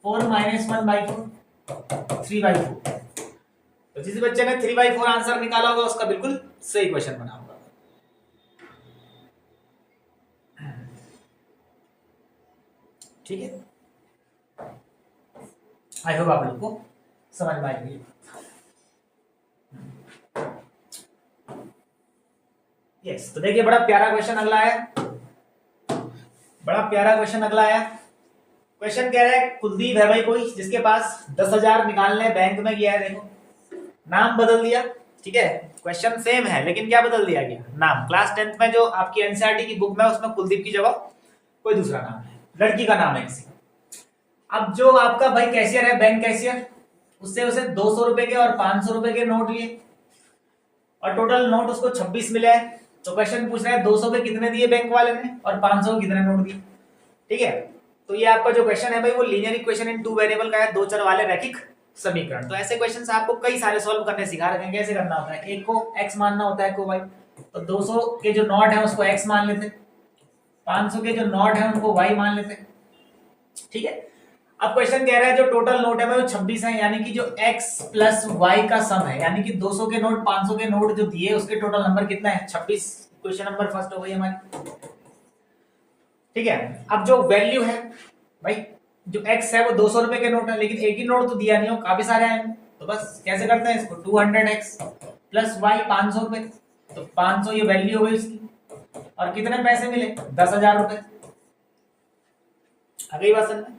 4 - 1/4 3/4। तो जिस बच्चे ने 3/4 आंसर निकाला होगा उसका बिल्कुल सही क्वेश्चन बना होगा। ठीक है, आई होप आप लोग को समझ में आएगी। यस, तो देखिए बड़ा प्यारा क्वेश्चन अगला है, बड़ा प्यारा क्वेश्चन अगला है। क्वेश्चन कह रहा है कुलदीप है भाई कोई, जिसके पास 10,000 निकालने बैंक में गया है। देखो नाम बदल दिया। ठीक है, क्वेश्चन सेम है लेकिन क्या बदल दिया गया, नाम। क्लास 10th में जो आपकी एनसीईआरटी की बुक में उसमें कुलदीप की जगह कोई दूसरा नाम है, लड़की का नाम है किसी। अब जो आपका भाई कैशियर है, बैंक कैशियर, उससे उसे 200 रुपए के और 500 रुपए के नोट लिए और टोटल नोट उसको 26 मिले हैं। तो क्वेश्चन पूछ रहा है 200 के कितने दिए बैंक वाले ने और 500 के कितने नोट दिए। ठीक है, तो ये आपका जो क्वेश्चन है भाई वो लीनियर इक्वेशन इन 2 वेरिएबल का है, 2 चर वाले रैखिक समीकरण। तो ऐसे क्वेश्चन आपको कई सारे सॉल्व करने सिखा रखे हैं, कैसे करना होता है। एक को x मानना होता है, को y। तो 200 के जो नोट है उसको x मान लेते, 500 के जो नोट है उनको y मान लेते। ठीक है, अब क्वेश्चन कह रहा है जो टोटल नोट है वो 26 है, यानी कि जो x प्लस y का सम है, यानी कि 200 के नोट 500 के नोट जो दिए उसके टोटल नंबर कितना है 26। क्वेश्चन नंबर फर्स्ट हो गई हमारी। ठीक है, अब जो वैल्यू है भाई, जो x है वो 200 रुपए के नोट है, लेकिन एक ही नोट तो दिया नहीं हो, काफी सारे आए। तो बस कैसे करते हैं इसको, 200x प्लस y 500 रुपए। तो 500 ये वैल्यू हो गई इसकी, और कितने पैसे मिले 10,000 रुपए। आ गई बात समझ में।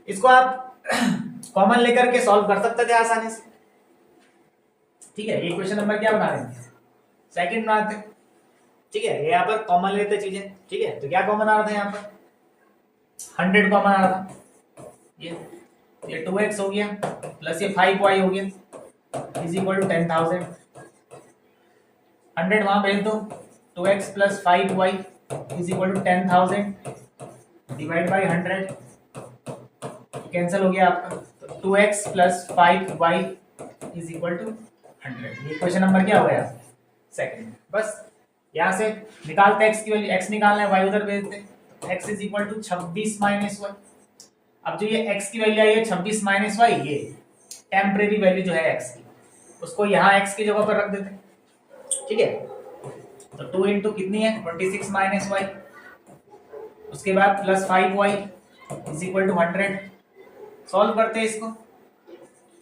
इसको आप कॉमन लेकर के सॉल्व कर सकते थे आसानी से। ठीक है, ये क्वेश्चन नंबर क्या बना रहे हैं, सेकंड बनाते हैं। ठीक है, यहाँ पर कॉमन लेते चीजें। ठीक है, तो क्या कॉमन आ रहा था, यहाँ पर 100 कॉमन आ रहा था। ये 2x हो गया प्लस ये 5y हो गया इज इक्वल टू 10,000। 100 वहां भेज दो, 2x plus 5y is equal to 10,000 divide by 100, cancel हो गया आपका। तो 2x plus 5y is equal to 100। ये क्वेश्चन नंबर क्या हो गया, सेकंड। बस यहां से निकालते x की वैल्यू, x निकालना है y उधर भेजते, x is equal to 26 minus y। अब जो ये x की वैल्यू आई है 26 माइनस y, ये टेम्परेरी वैल्यू जो है x की, उसको यहाँ x की जगह पर रख देते। ठीक है, तो 2 इंटू कितनी है 26 माइनस y, उसके बाद plus 5y is equal to 100। Solve करते हैं इसको,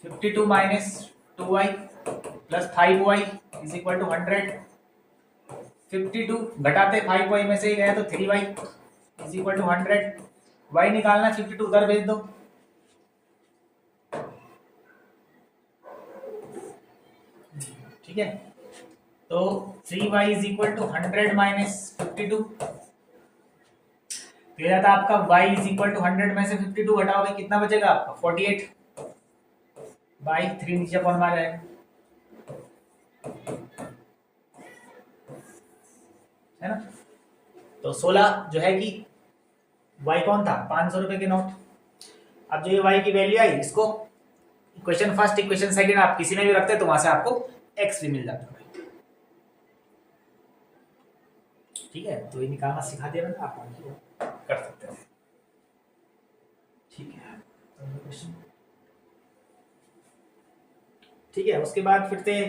52 minus 2y plus 5y is equal to 100। 52 घटाते 5y में से ही गया तो 3y is equal to 100। y निकालना, 52 उधर भेज दो। ठीक है, तो 3y is equal to 100 minus 52। तो ये जाता आपका y इज इक्वल टू 100 में से 52 घटाओगे कितना बचेगा आपका 48 बाई 3 नीचे कौन आ जाएगा, है ना। तो 16 जो है कि y कौन था 500 रुपए के नोट। अब जो ये y की वैल्यू आई, इसको इक्वेशन फर्स्ट इक्वेशन सेकंड आप किसी में भी रखते हैं तो वहां से आपको x भी मिल जाता है। ठीक है, तो ये निकालना सिखा दिया मैंने, आप कर सकते हैं। ठीक है, ठीक है। उसके बाद फिर से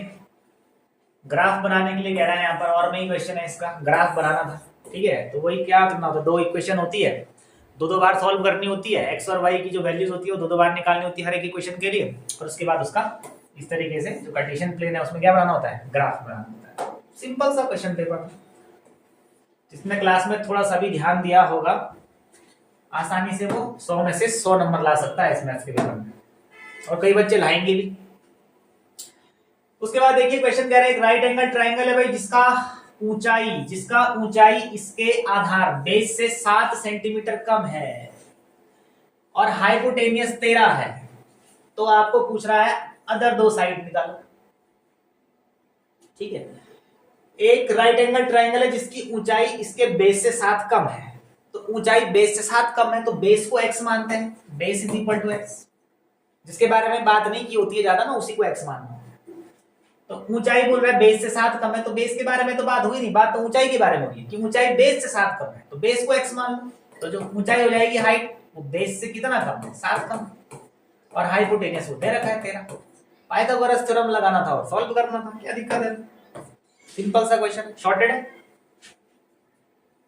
ग्राफ बनाने के लिए कह रहा है यहाँ पर, और नहीं क्वेश्चन है इसका, ग्राफ बनाना था। ठीक है, तो वही क्या करना होता है, दो इक्वेशन होती है, दो बार सॉल्व करनी होती है, एक्स और वाई की जो वैल्यूज होती है वो दो बार निकालनी होती है हर एक इक्वेशन के लिए, और उसके बाद उसका इस तरीके से जो कार्टेशियन प्लेन है उसमें क्या बनाना होता है, ग्राफ बनाना होता है। सिंपल सा क्वेश्चन पेपर, जिसने क्लास में थोड़ा सा भी ध्यान दिया होगा आसानी से वो 100 में से 100 नंबर ला सकता है इस मैथ्स के पेपर में, और कई बच्चे लाएंगे भी। उसके बाद देखिए क्वेश्चन कह रहा है एक राइट एंगल ट्राइंगल है भाई, जिसका ऊंचाई इसके आधार बेस से 7 सेंटीमीटर कम है और हाइपोटेनियस 13 है, तो आपको पूछ रहा है अदर दो साइड निकालो। ठीक है, एक राइट एंगल ट्राइंगल है जिसकी ऊंचाई इसके बेस से 7 कम है, तो ऊंचाई बेस से 7 कम है तो बेस को x मानते हैं, base is equal to x। जिसके बारे में बात नहीं की होती है ज्यादा ना, उसी को x मानना है। तो ऊंचाई बोल रहा है बेस से 7 कम है, तो बेस के बारे में तो बात हुई नहीं, बात तो ऊंचाई के बारे में हुई कि ऊंचाई बेस से 7 कम है, तो बेस को x मान लो, तो जो ऊंचाई हो जाएगी हाइट वो बेस से कितना कम है, 7 कम, और हाइपोटेनियस वो दे रखा है 13। पाइथागोरस थ्योरम लगाना था और सॉल्व करना था, क्या दिक्कत है, सिंपल सा क्वेश्चन, शॉर्टेड है।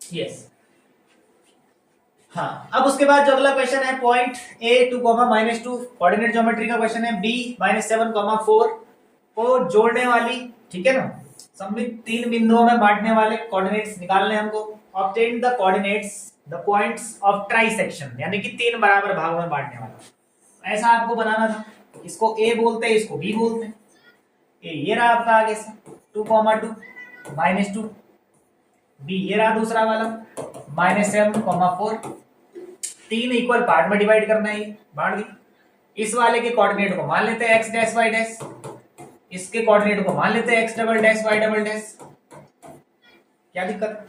यस हाँ, अब उसके बाद जो अगला क्वेश्चन है पॉइंट A 2, -2 कोऑर्डिनेट ज्योमेट्री का क्वेश्चन है, B -7, 4 को जोड़ने वाली, ठीक है ना, सममित 3 बिंदुओं में बांटने वाले कोऑर्डिनेट्स निकालने हमको। Obtain the coordinates the points of trisection, यानी कि 3 बराबर भागों में बांटने वाला, ऐसा आपको बनाना था। इसको A बोलते हैं, इसको B बोलते हैं। ये रहा आपका आगे से 2, 2 -2, B ये रहा दूसरा वाला -7, 4, 3 इक्वल पार्ट में डिवाइड करना है, बांट दी। इस वाले के कोऑर्डिनेट को मान लेते हैं x डैश y डैश, इसके कोऑर्डिनेट को मान लेते हैं x double dash y double dash, क्या दिक्कत,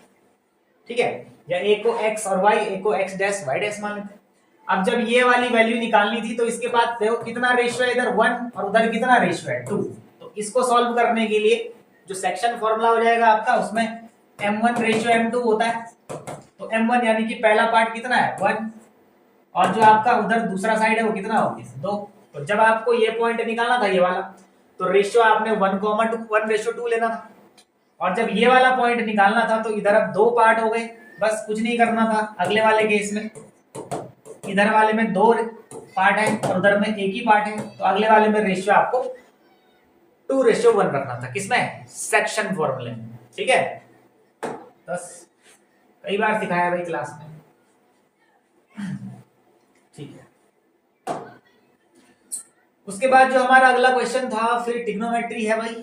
ठीक है, या एक को x और y, एक को x डैश y डैश मान लेते हैं। अब जब ये वाली वैल्यू निकालनी थी तो इसके बाद देखो कितना रेशियो है, इधर 1 और उधर कितना रेशियो है 2, तो इसको सॉल्व करने के लिए जो सेक्शन फॉर्मूला हो जाएगा आपका, उसमें m1 रेशियो m2 होता है, तो m1 यानी कि पहला पार्ट कितना है 1, और जो आपका उधर दूसरा साइड है वो कितना होगी 2। तो जब आपको ये पॉइंट निकालना था ये वाला, तो रेशियो आपने 1:1 लेना था, और जब ये वाला पॉइंट निकालना था तो इधर अब 2 पार्ट हो गए, बस कुछ नहीं करना था। अगले वाले केस में इधर वाले में 2 पार्ट है और उधर में एक ही पार्ट है, तो अगले वाले में रेशियो आपको 2:1 रखना था, किसमें, सेक्शन फॉर्मूले में, ठीक है। बस कई बार सिखाया भाई क्लास में, ठीक है। उसके बाद जो हमारा अगला क्वेश्चन था फिर ट्रिग्नोमेट्री है भाई,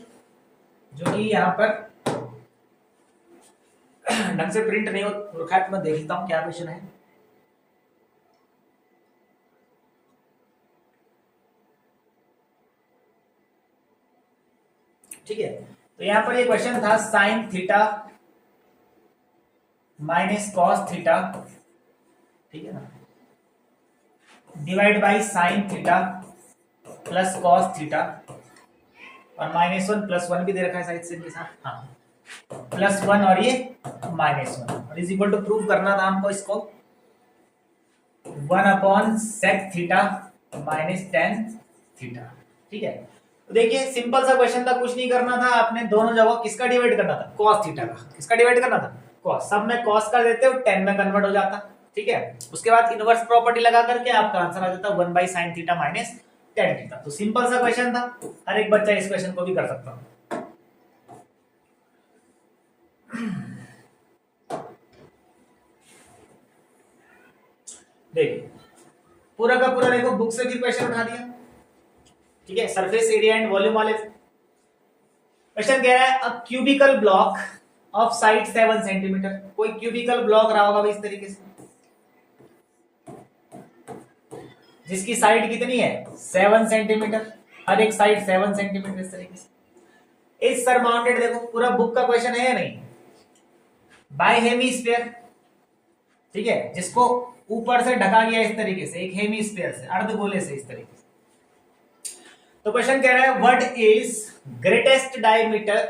जो कि यहाँ पर ढंग से प्रिंट नहीं हो रखा है, तो मैं देखता हूँ क्या क्वेश्चन है। ठीक है, तो यहाँ पर ये क्वेश्चन था sine theta minus cos theta, ठीक है ना, divide by sine theta plus cos theta, और -1 +1 भी दे रखा है साइड से इनके साथ, हाँ +1 और ये -1, और इज इक्वल टू प्रूव करना था हमको इसको 1/sec theta minus tan theta, ठीक है। तो देखिए सिंपल सा क्वेश्चन था, कुछ नहीं करना था, आपने दोनों जगह किसका डिवाइड करना था, cos थीटा का, किसका डिवाइड करना था, cos, सब में cos कर देते हो 10 में कन्वर्ट हो जाता, ठीक है। उसके बाद इनवर्स प्रॉपर्टी लगा करके आपका आंसर आ जाता 1/sin theta minus tan theta. तो सिंपल सा क्वेश्चन था, हर एक बच्चा इस क्वेश्चन को भी कर सकता है। देखिए पूरा का पूरा देखो बुक से भी क्वेश्चन उठा दिया, ठीक है, सरफेस एरिया एंड वॉल्यूम वाले। क्वेश्चन कह रहा है a cubical block of side 7 centimetre, कोई क्यूबिकल ब्लॉक रहा होगा इस तरीके से, जिसकी साइड कितनी है 7 सेंटीमीटर, हर एक साइड 7 सेंटीमीटर इस तरीके से। इज सरमाउंडेड, देखो पूरा बुक का क्वेश्चन है या नहीं, बाय हेमीस्फीयर, ठीक है, जिसको ऊपर से ढका गया इस तरीके से, एक हेमीस्फीयर से, अर्धगोले से इस तरीके से। तो क्वेश्चन कह रहा है what is greatest diameter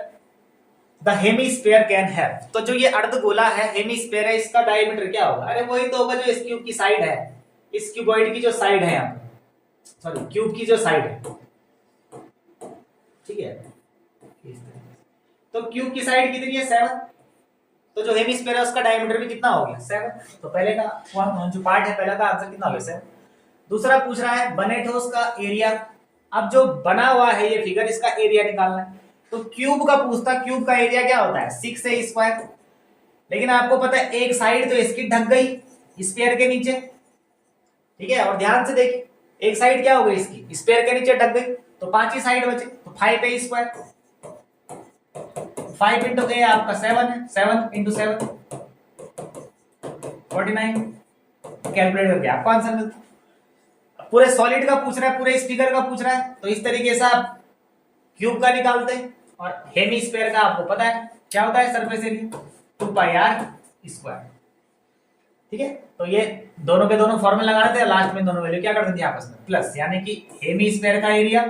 the hemisphere can have. तो जो ये अर्धगोला है, हेमीस्फीयर है, इसका डायमीटर क्या होगा, अरे वही तो होगा जो इस क्यूब की साइड है, इस क्यूबॉइड की जो साइड है यहाँ, सॉरी क्यूब की जो साइड है, ठीक है, इस तरीके से। तो क्यूब की साइड कितनी है 7, तो जो हेमिस्फीयर है उसका डायमीटर भी कितना हो गया 7। तो पहले का जो पार्ट है पहला का आंसर कितना हो गया 7। दूसरा पूछ रहा है बने ठोस का एरिया। अब जो बना हुआ है ये फिगर, इसका एरिया निकालना है। तो क्यूब का पूछता, क्यूब का एरिया क्या होता है 6 है स्क्वायर, लेकिन आपको पता है एक साइड तो इसकी ढक गई स्फीयर के नीचे, ठीक है। और ध्यान से देखिए एक साइड क्या हो गई इसकी स्फीयर के नीचे ढक गई, तो 5 ही साइड बचे, तो 5 है स्क्वायर, 5 इंटू ए आपका 7 है, 7 इंटू 7 49, कैलकुलेट करके आपको आंसर मिलता है। पूरे सॉलिड का पूछ रहा है, पूरे स्पीकर का पूछ रहा है, तो इस तरीके से आप क्यूब का निकालते हैं। और हेमिस्फीयर का आपको पता है क्या होता है surface area 2 pi R square, ठीक है। तो ये दोनों के दोनों फॉर्मूला लगा रहे थे, लास्ट में दोनों वैल्यू क्या कर देंगे आपस में प्लस, यानी कि हेमिस्फीयर का एरिया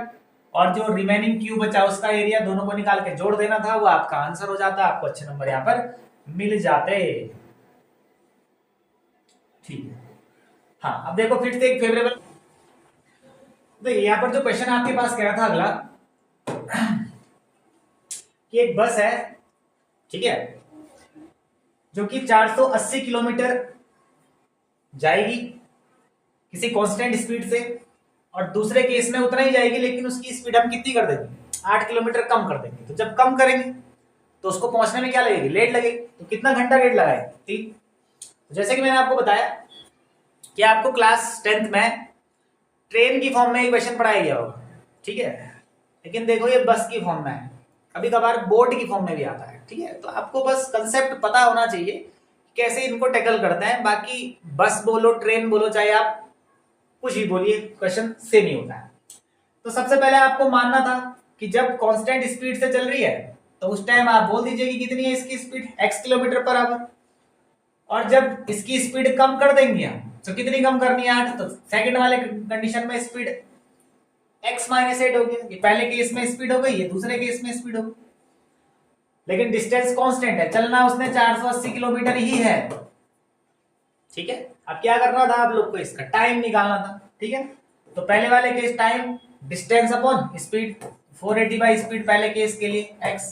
और जो रिमेनिंग क्यूब बचा उसका एरिया दोनों को निकाल के जोड़ देना था, वो आपका आंसर हो जाता, आपको अच्छे नंबर यहाँ पर मिल जाते, ठीक है। हाँ अब देखो फिर से एक फेवरेबल, तो यहाँ पर जो क्वेश्चन आपके पास कह रहा था अगला कि एक बस है, ठीक है, जो कि 480 किलोमीटर जाएगी किसी कांस्टेंट स्पीड से, और दूसरे केस में उतना ही जाएगी लेकिन उसकी स्पीड हम कितनी कर देंगे 8 किलोमीटर कम कर देंगे। तो जब कम करेंगे तो उसको पहुंचने में क्या लगेगी लेट लगेगी, तो कितना घंटा लेट लगाएगी 3। तो जैसे कि मैंने आपको बताया कि आपको क्लास 10th में ट्रेन की फॉर्म में एक क्वेश्चन पढ़ाया गया होगा, ठीक है, लेकिन देखो ये बस की फॉर्म में है, कभी कभार बोर्ड की फॉर्म में भी आता है, ठीक है। तो आपको बस कंसेप्ट पता होना चाहिए कैसे इनको टैकल करते हैं, बाकी बस बोलो ट्रेन बोलो चाहे आप कुछ भी बोलिए क्वेश्चन सेम ही होता है। तो सबसे पहले आपको मानना था कि जब कांस्टेंट स्पीड से चल रही है तो उस टाइम आप बोल दीजिए कि कितनी है इसकी speed x kilometre per hour, और जब इसकी स्पीड कम कर देंगे हम तो कितनी कम करनी है 8, तो सेकंड वाले कंडीशन में स्पीड x माइनस 8 होगी, ये पहले केस में स्पीड हो गई, ये दूसरे केस में स्पीड हो गई, लेकिन डिस्टेंस कांस्टेंट है, चलना उसने 480 किलोमीटर ही है, ठीक है। अब क्या करना था आप लोग को इसका टाइम निकालना था, ठीक है। तो पहले वाले case time distance upon speed 480 by speed पहले केस के लिए x,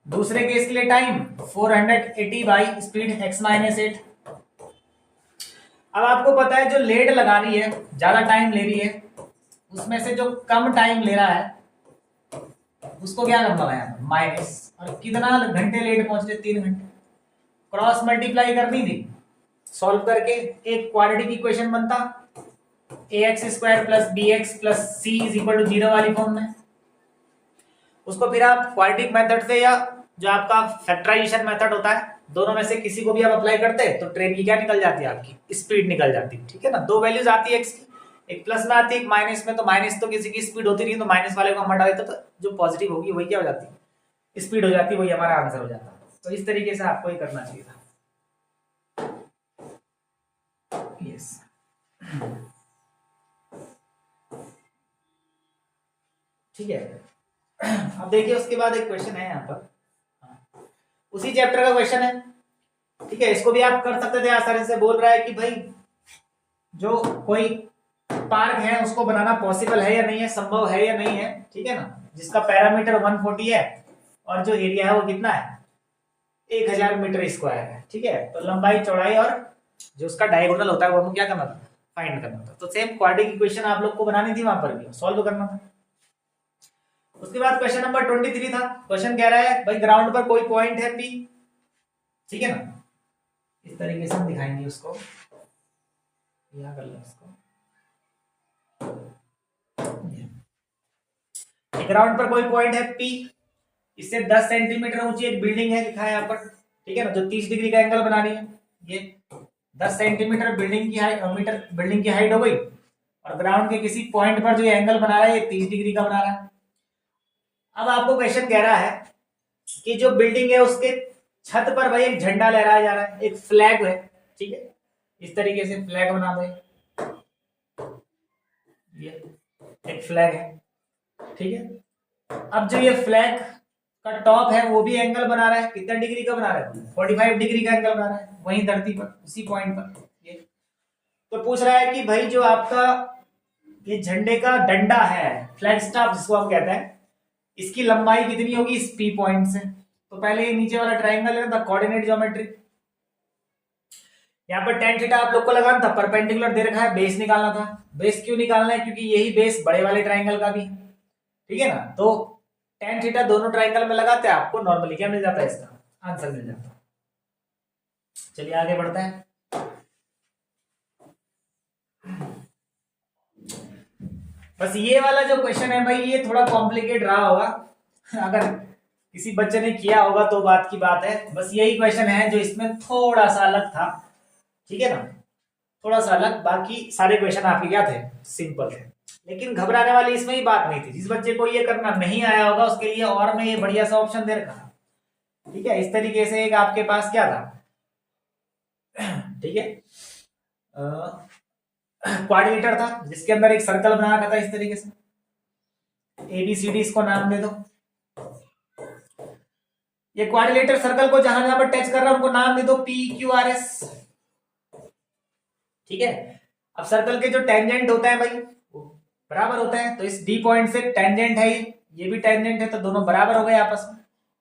दूसरे केस के लिए time 480 by speed x minus 8। अब आपको पता है जो लेट लगा रही है ज्यादा टाइम ले रही है उसमें से जो कम टाइम ले रहा है उसको क्या करना है माइनस, और कितना घंटे लेट पहुंच रहे 3 घंटे, क्रॉस मल्टीप्लाई करनी थी, सॉल्व करके एक क्वाड्रेटिक इक्वेशन बनता ax square plus bx plus c is equal to 0 वाली फॉर्म में। उसको फिर आप क्वाड्रेटिक मेथड से या जो आपका फैक्टराइजेशन मेथड होता है दोनों में से किसी को भी आप अप्लाई करते हैं तो ट्रेन की क्या निकल जाती है आपकी स्पीड निकल जाती है, ठीक है ना। 2 वैल्यूज आती है x की, एक प्लस में आती है एक माइनस में, तो माइनस तो किसी की स्पीड होती नहीं तो माइनस वाले को हम हटा देते तो जो पॉजिटिव होगी वही क्या हो जाती है स्पीड हो जाती है, वही हमारा आंसर हो जाता है। तो इस तरीके से आपको ये करना चाहिए था, यस। ठीक है, अब देखिए उसके बाद एक क्वेश्चन है यहाँ पर, उसी चैप्टर का क्वेश्चन है, ठीक है। इसको भी आप कर सकते थे आसानी से। बोल रहा है कि भाई जो कोई पार्क है उसको बनाना पॉसिबल है या नहीं है, संभव है या नहीं है, ठीक है ना, जिसका पैरामीटर 140 है और जो एरिया है वो कितना है 1000 मीटर स्क्वायर है, ठीक है। तो लंबाई चौड़ाई और जो उसका डायगोनल होता है वो हमें क्या करना था फाइंड करना था। तो सेम क्वाड्रेटिक इक्वेशन आप लोग को बनानी थी, वहां पर भी सॉल्व करना था। उसके बाद क्वेश्चन नंबर 23 था। क्वेश्चन कह रहा है भाई ग्राउंड पर कोई पॉइंट है P, ठीक है ना, इस तरीके से हम दिखाएंगे उसको, यहां कर लो इसको, ग्राउंड पर कोई पॉइंट है P, इससे 10 सेंटीमीटर ऊंची एक बिल्डिंग है लिखा है यहाँ पर, ठीक है ना, जो 30 डिग्री का एंगल बना रही है। ये 10 सेंटीमीटर बिल्डिंग की हाइट बिल्डिंग की हाइट हो गई, और ग्राउंड के किसी पॉइंट पर जो ये एंगल बना रहा है ये 30 डिग्री का बना रहा है। अब आपको क्वेश्चन कह रहा है कि जो बिल्डिंग है उसके छत पर भाई एक झंडा लहराया जा रहा है, एक फ्लैग है, ठीक है, इस तरीके से फ्लैग बना दो, ये एक फ्लैग है, ठीक है। अब जो ये फ्लैग का टॉप है वो भी एंगल बना रहा है, कितना डिग्री का बना रहा है 45 डिग्री का एंगल बना रहा है, वहीं धरती पर उसी पॉइंट पर ये। तो पूछ रहा है कि भाई जो आपका ये झंडे का डंडा है फ्लैग स्टाफ जिसको हम कहते हैं, इसकी लंबाई कितनी होगी इस P पॉइंट से। तो पहले ये नीचे वाला ट्राइंगल है था कोऑर्डिनेट ज्योमेट्री, यहाँ पर tan थीटा आप लोग को लगाना था, परपेंडिकुलर दे रखा है, बेस निकालना था। बेस क्यों निकालना है, क्योंकि यही बेस बड़े वाले ट्राइंगल का भी, ठीक है ना। तो tan थीटा दोनों ट्राइंगल में लगाते हैं, आपको नॉर्मली क्या मिल जाता है, इसका आंसर मिल जाता है। चलिए आगे बढ़ते हैं। बस ये वाला जो क्वेश्चन है भाई, ये थोड़ा कॉम्प्लिकेट रहा होगा, अगर किसी बच्चे ने किया होगा तो बात की बात है। बस यही क्वेश्चन है जो इसमें थोड़ा सा अलग था, ठीक है ना, थोड़ा सा अलग। बाकी सारे क्वेश्चन आपके क्या थे, सिंपल थे। लेकिन घबराने वाली इसमें ही बात नहीं थी। जिस बच्चे को ये करना नहीं आया होगा उसके लिए और मैं ये बढ़िया सा ऑप्शन दे रखा था, ठीक है। इस तरीके से एक आपके पास क्या था, ठीक है, क्वाड्रिलेटर था जिसके अंदर एक सर्कल बना रखा था इस तरीके से, ABCD इसको नाम दे दो। ये क्वाड्रिलेटर सर्कल को जहां जहां पर टच कर रहा है उनको नाम दे दो PQRS, ठीक है। अब सर्कल के जो टेंजेंट होता है भाई वो बराबर होता है, तो इस D पॉइंट से टेंजेंट है, ये भी टेंजेंट है, तो दोनों बराबर हो गए आपस में।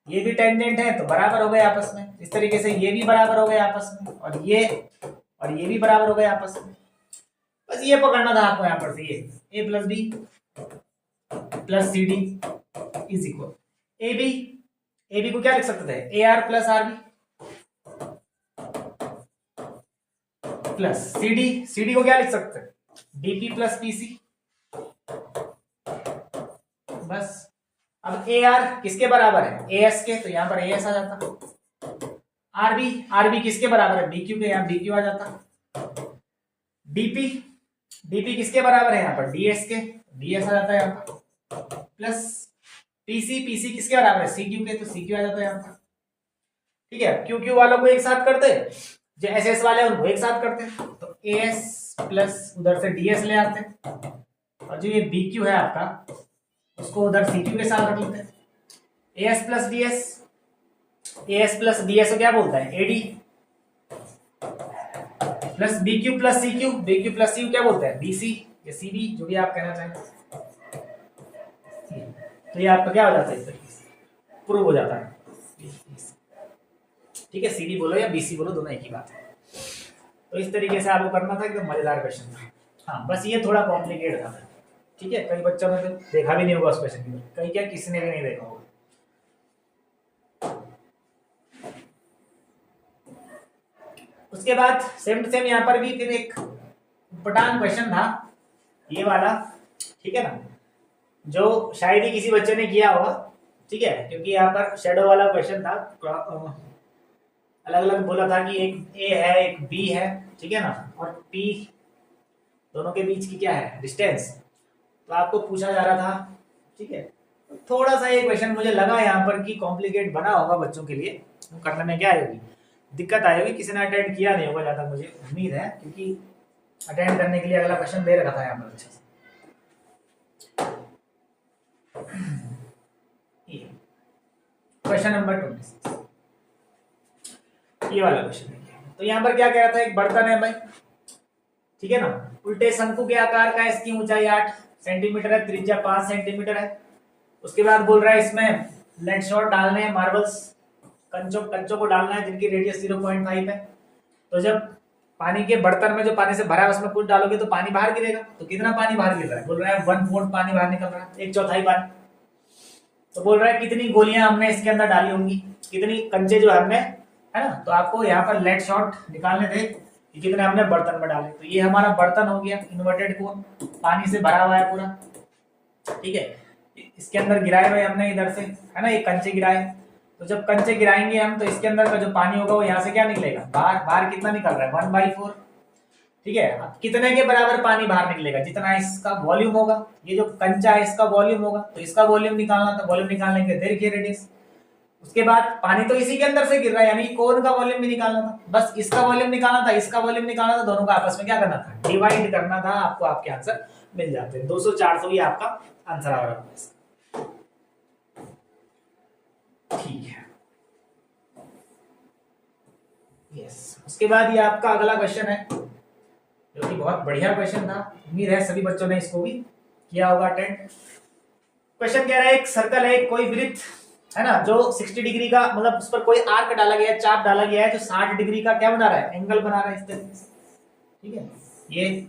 ये भी टेंजेंट है तो बराबर हो गए आपस में। इस तरीके से ये भी बराबर हो गए आपस में, और ये भी बराबर हो गए आपस में। बस ये पकड़ना था आपको यहाँ पर से, ये A plus B plus CD is equal AB को क्या लिख सकते थे, AR plus RB plus CD को क्या लिख सकते थे, DP प्लस PC। बस अब AR किसके बराबर है, AS के, तो यहाँ पर AS आ जाता। RB किसके बराबर है, BQ के, यहाँ BQ आ जाता। DP किसके बराबर है यहाँ पर, DS के, DS आ जाता है यहाँ पर। प्लस PC किसके बराबर है, CQ के, तो CQ आ जाता है यहाँ पर, ठीक है। QQ वालों को एक साथ करते, जो SS वाले हैं उनको एक साथ करते, तो AS प्लस उधर से DS ले आते, और जो ये BQ है आपका उसको उधर CQ के साथ रख लेते हैं। AS प्लस DS को क्या बोलता है, AD plus BQ plus CQ क्या बोलता है, BC या CB, जो भी आप कहना चाहें। तो ये आपका क्या हो जाता है, इस तरीके से प्रूव हो जाता है, ठीक है। CD बोलो या BC बोलो, दोनों एक ही बात है। तो इस तरीके से आपको करना था, एकदम मजेदार क्वेश्चन था। हाँ बस ये थोड़ा कॉम्प्लिकेट था, ठीक है। कई बच्चों ने तो देखा भी नहीं होगा उस क्वेश्चन को, कई क्या किसी ने भी नहीं देखा होगा। उसके बाद सेम टू सेम यहाँ पर भी फिर एक पटान क्वेश्चन था ये वाला, ठीक है ना, जो शायद ही किसी बच्चे ने किया होगा, ठीक है, क्योंकि यहाँ पर शेडो वाला क्वेश्चन था, अलग अलग बोला था कि एक A है एक B है, ठीक है ना, और P दोनों के बीच की क्या है, डिस्टेंस, तो आपको पूछा जा रहा था, ठीक है। थोड़ा सा ये क्वेश्चन मुझे लगा यहाँ पर कि कॉम्प्लिकेट बना होगा बच्चों के लिए, करने में क्या आएगी, दिक्कत आएगी। किसी ने अटेंड किया नहीं होगा ज्यादा मुझे उम्मीद है, क्योंकि अटेंड करने के लिए अगला क्वेश्चन दे रखा था यहाँ पर अच्छा से। क्वेश्चन नंबर 26, ये वाला क्वेश्चन है। तो यहाँ पर क्या कह रहा था, एक बर्तन है भाई, ठीक है ना, उल्टे शंकु के आकार का, इसकी ऊंचाई 8 सेंटीमीटर है, त्रिज्या 5 सेंटीमीटर है। उसके बाद बोल रहा है इसमें लेड शॉट डालने हैं, मार्बल्स कंचों को डालना है जिनकी रेडियस 0.5 है। तो जब पानी के बर्तन में जो पानी से भरा है उसमें कुछ डालोगे तो पानी बाहर गिरेगा, तो कितना पानी बाहर गिर रहा है, बोल रहा है 1/4 पानी बाहर निकल रहा है, 1/4 पानी। तो बोल रहा है कितनी गोलियां हमने इसके अंदर डाली होंगी, कितनी कंचे जो हमने, है ना, तो आपको यहाँ पर लेड शॉट निकालने थे कि कितने हमने बर्तन में डाले। तो ये हमारा बर्तन हो गया इन्वर्टेड कोन, पानी से भरा हुआ है पूरा, ठीक है। इसके अंदर गिराए हुए हमने इधर से, है ना, ये कंचे गिराए। तो जब कंचे गिराएंगे हम तो इसके अंदर का जो पानी होगा वो यहाँ से क्या निकलेगा, बाहर कितना निकल रहा है, 1/4, ठीक है। अब कितने के बराबर पानी बाहर निकलेगा, जितना इसका वॉल्यूम होगा, ये जो कंचा है इसका वॉल्यूम होगा, तो इसका वॉल्यूम निकालना था, वॉल्यूम निकालने के देखिए रेडियस। उसके बाद पानी तो इसी के अंदर से गिर रहा है, यानी कोन का वॉल्यूम भी निकालना था, बस इसका वॉल्यूम निकालना था, इसका वॉल्यूम निकालना था, दोनों का आपस में क्या करना था, डिवाइड करना था, आपको आपके आंसर मिल जाते हैं। 200-400 ही आपका आंसर आ रहा है, ठीक है। यस, उसके बाद ये आपका अगला क्वेश्चन है जो कि बहुत बढ़िया क्वेश्चन था, उम्मीद है सभी बच्चों ने इसको भी किया होगा अटेंड। क्वेश्चन कह रहा है एक सर्कल है, कोई वृत्त है ना, जो 60 डिग्री का मतलब उस पर कोई आर्क डाला गया है, चाप डाला गया है, जो 60 डिग्री का क्या बना रहा है, एंगल बना रहा है इस तरीके से। ठीक है, ये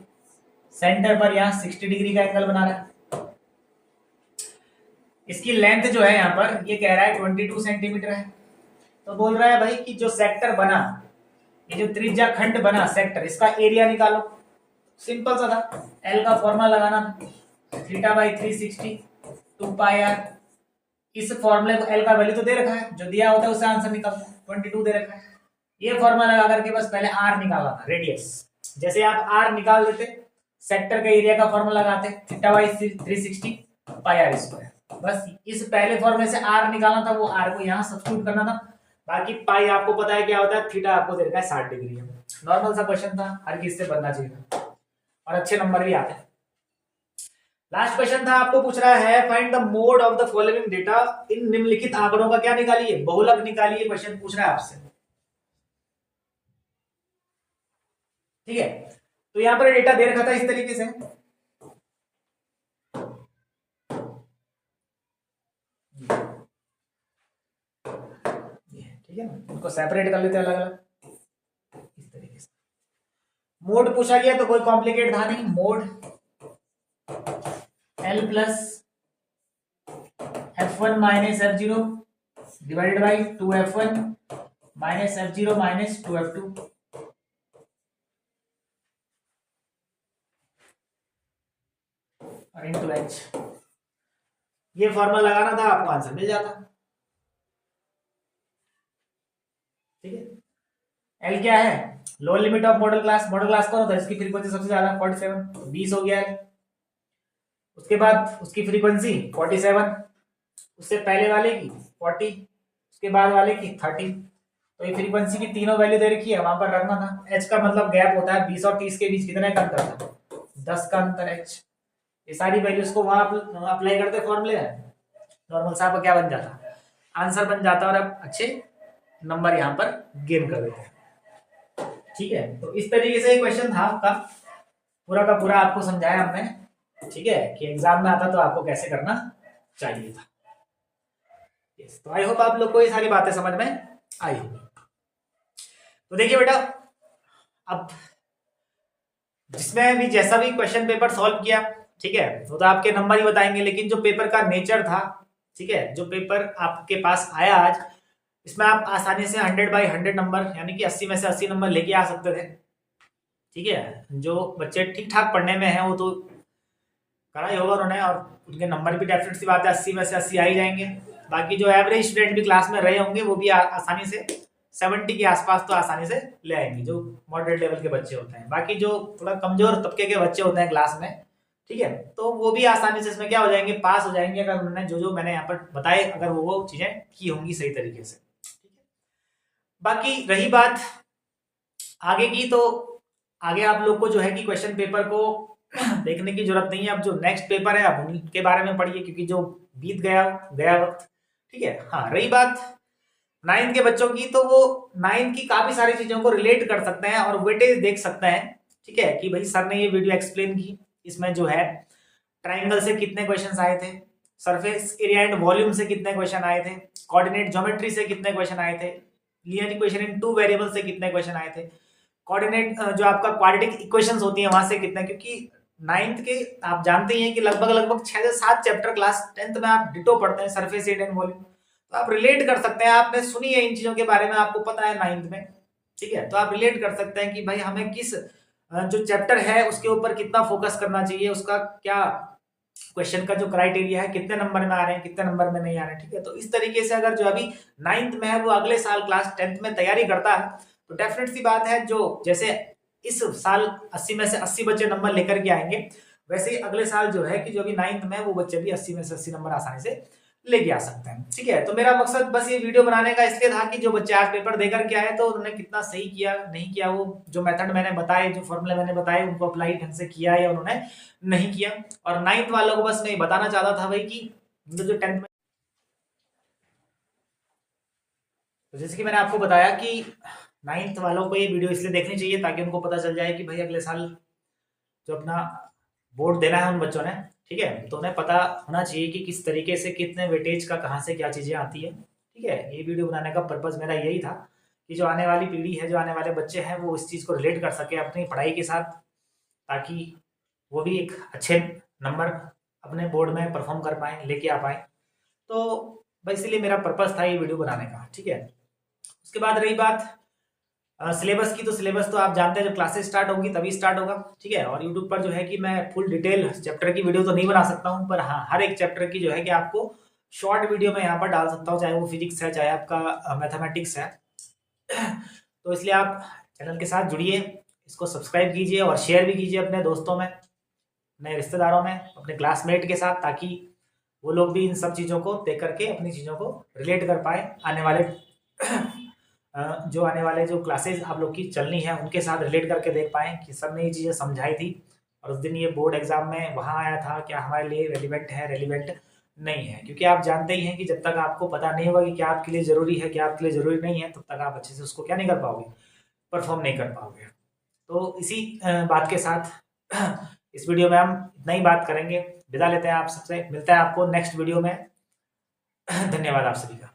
सेंटर पर यहाँ 60 डिग्री का एंगल बना रहा है। इसकी लेंथ जो है यहाँ पर ये कह रहा है 22 सेंटीमीटर है। तो बोल रहा है भाई कि जो सेक्टर बना, ये जो त्रिज्या खंड बना सेक्टर, इसका एरिया निकालो। सिंपल सा था, एल का फॉर्मूला लगाना था, थीटा बाई 360 2 पाई आर। इस फॉर्मूले को एल का वैल्यू तो दे रखा है, जो दिया होता है उससे आंसर निकलता है, 22 दे रखा है। ये फॉर्मूला लगा करके बस पहले आर निकालना था, रेडियस। जैसे आप आर निकाल देते, सेक्टर के एरिया का फॉर्मूला लगाते, theta by 360 pi R square. बस इस पहले फॉर्मूले से आर निकालना था, वो आर को यहाँ सब्स्टिट्यूट करना था। बाकी पाई आपको पता है क्या होता है, थीटा आपको दे रखा है 60 डिग्री है। नॉर्मल सा क्वेश्चन था, हर किसी से बनना चाहिए था और अच्छे नंबर भी आते हैं। लास्ट क्वेश्चन था, आपको पूछ रहा है find the mode of the following data, इन निम्नलिखित आंकड़ों का क्या निकालिए, बहुलक निकालिए। क्वेश्चन पूछ रहा है आपसे। ठीक है, तो यहां पर डेटा दे रखा था इस तरीके से। ठीक है ना, इनको सेपरेट कर लेते हैं अलग अलग इस तरीके से। मोड पूछा गया तो कोई कॉम्प्लिकेट था नहीं, mode L plus F1 minus F0 divided by 2F1 minus F0 minus 2F2 और इनटू H। ये फॉर्मूला लगाना था, आपको आंसर मिल जाता। ठीक है, L क्या है, lower limit of model class. Model class कौन होता है, इसकी फ्रीक्वेंसी सबसे ज्यादा 47, 20 हो गया है। उसके बाद उसकी फ्रीक्वेंसी 47, उससे पहले वाले की 40, उसके बाद वाले की 30। तो ये फ्रीक्वेंसी की तीनों वैल्यू दे रखी है, वहां पर रखना था। H का मतलब गैप होता है 20 और 30 के बीच कितने का अंतर था, 10 का अंतर H। ये सारी वैल्यूज को वहां अप्लाई करते फॉर्मूले है, नॉर्मल सा क्या बन जाता, आंसर बन जाता और अब अच्छे नंबर यहाँ पर गेन कर देते हैं। ठीक है, तो इस तरीके से क्वेश्चन था आपका, पूरा का पूरा आपको समझाया हमने। ठीक है, कि एग्जाम में आता तो आपको कैसे करना चाहिए था। तो आई होप आप लोग को ये सारी बातें समझ में आई होगी। तो देखिए बेटा, अब जिसमें भी जैसा भी क्वेश्चन पेपर सॉल्व किया, ठीक है, वो तो आपके नंबर ही बताएंगे, लेकिन जो पेपर का नेचर था, ठीक है, जो पेपर आपके पास आया आज, इसमें आप आसानी से 100/100 नंबर यानी कि 80 में से 80 नंबर लेके आ सकते थे। ठीक है, जो बच्चे ठीक ठाक पढ़ने में हैं वो तो करा ही होगा उन्होंने, और उनके नंबर भी डेफिनेट सी बात है 80 में से 80 आ ही जाएंगे। बाकी जो एवरेज स्टूडेंट भी क्लास में रहे होंगे वो भी आसानी से 70 के आसपास तो आसानी से ले आएंगे, जो मॉडरेट लेवल के बच्चे होते हैं। बाकी जो थोड़ा कमजोर तबके के बच्चे होते हैं क्लास में, ठीक है, तो वो भी आसानी से इसमें क्या हो जाएंगे, पास हो जाएंगे, अगर उन्होंने जो मैंने यहाँ पर बताए अगर वो चीजें की होंगी सही तरीके से। ठीक है, बाकी रही बात आगे की, तो आगे आप लोग को जो है कि क्वेश्चन पेपर को देखने की जरूरत नहीं है। अब जो नेक्स्ट पेपर है अब उनके बारे में पढ़िए, क्योंकि जो बीत गया गया वक्त। ठीक है, हाँ, रही बात 9th के बच्चों की, तो वो 9th की काफी सारी चीजों को रिलेट कर सकते हैं और वेटेज देख सकते हैं। ठीक है, कि भाई सर ने ये वीडियो एक्सप्लेन की, इसमें जो है ट्राइंगल से कितने क्वेश्चन आए थे, सरफेस एरिया एंड वॉल्यूम से कितने क्वेश्चन आए थे, कोऑर्डिनेट ज्योमेट्री से कितने क्वेश्चन आए थे, लीनियर इक्वेशन इन 2 वेरिएबल से कितने क्वेश्चन आए थे, कोऑर्डिनेट जो आपका क्वाड्रेटिक इक्वेशंस होती है वहां से कितने, क्योंकि 9th के आप जानते ही हैं कि लगभग 6 से 7 चैप्टर क्लास 10th में आप डिटो पढ़ते हैं, सरफेस एरिया एंड वॉल्यूम। तो आप रिलेट कर सकते हैं, आपने सुनी है इन चीजों के बारे में, आपको पता है 9th में। ठीक है, तो आप रिलेट कर सकते हैं कि भाई हमें किस जो चैप्टर है उसके ऊपर कितना फोकस करना चाहिए, उसका क्या क्वेश्चन का जो क्राइटेरिया है, कितने नंबर में आ रहे हैं, कितने नंबर में नहीं आ रहे हैं। ठीक है, तो इस तरीके से अगर जो अभी 9th में है वो अगले साल क्लास 10th में तैयारी करता है, तो डेफिनेट सी बात है, जो जैसे इस साल 80 में से 80 बच्चे नंबर लेकर के आएंगे, वैसे ही अगले साल जो है कि जो अभी 9th में है वो बच्चे भी 80 में से 80 नंबर आसानी से लेके आ सकते हैं। ठीक है, तो मेरा मकसद बस ये वीडियो बनाने का इसलिए था कि जो बच्चे आज पेपर देकर के आए तो उन्होंने कितना सही किया नहीं किया, वो जो मेथड मैंने बताए, जो फॉर्मूले मैंने बताए, उनको अप्लाई ढंग से किया या उन्होंने नहीं किया। और 9th वालों को बस मैं बताना चाहता था भाई कि जो 10th में, तो जैसे कि मैंने आपको बताया कि 9th वालों को ये वीडियो इसलिए देखनी चाहिए ताकि उनको पता चल जाए कि भाई अगले साल जो अपना बोर्ड देना है उन बच्चों ने, ठीक है। तो उन्हें पता होना चाहिए कि किस तरीके से कितने वेटेज का कहाँ से क्या चीज़ें आती है। ठीक है, ये वीडियो बनाने का पर्पज़ मेरा यही था कि जो आने वाली पीढ़ी है, जो आने वाले बच्चे हैं, वो इस चीज़ को रिलेट कर सके अपनी पढ़ाई के साथ, ताकि वो भी एक अच्छे नंबर अपने बोर्ड में परफॉर्म कर पाएँ, लेके आ पाएँ। तो बस इसीलिए मेरा पर्पज़ था ये वीडियो बनाने का। ठीक है, उसके बाद रही बात सिलेबस की, तो सिलेबस तो आप जानते हैं जब क्लासेस स्टार्ट होंगी तभी स्टार्ट होगा। ठीक है, और यूट्यूब पर जो है कि मैं फुल डिटेल चैप्टर की वीडियो तो नहीं बना सकता हूँ, पर हाँ हर एक चैप्टर की जो है कि आपको शॉर्ट वीडियो में यहाँ पर डाल सकता हूँ, चाहे वो फिजिक्स है, चाहे आपका मैथमेटिक्स है। तो इसलिए आप चैनल के साथ जुड़िए, इसको सब्सक्राइब कीजिए और शेयर भी कीजिए अपने दोस्तों में, अपने रिश्तेदारों में, अपने क्लासमेट के साथ, ताकि वो लोग भी इन सब चीज़ों को देख करके अपनी चीज़ों को रिलेट कर पाए। आने वाले जो क्लासेस आप लोग की चलनी है उनके साथ रिलेट करके देख पाएँ कि सर ने ये चीज़ें समझाई थी और उस दिन ये बोर्ड एग्जाम में वहाँ आया था, क्या हमारे लिए रेलिवेंट है, रेलिवेंट नहीं है। क्योंकि आप जानते ही हैं कि जब तक आपको पता नहीं होगा कि क्या आपके लिए ज़रूरी है, क्या आपके लिए ज़रूरी नहीं है, तब तक आप अच्छे से उसको क्या नहीं कर पाओगे, परफॉर्म नहीं कर पाओगे। तो इसी बात के साथ इस वीडियो में हम इतना ही बात करेंगे, विदा लेते हैं आप सबसे, मिलता है आपको नेक्स्ट वीडियो में। धन्यवाद आप सभी का।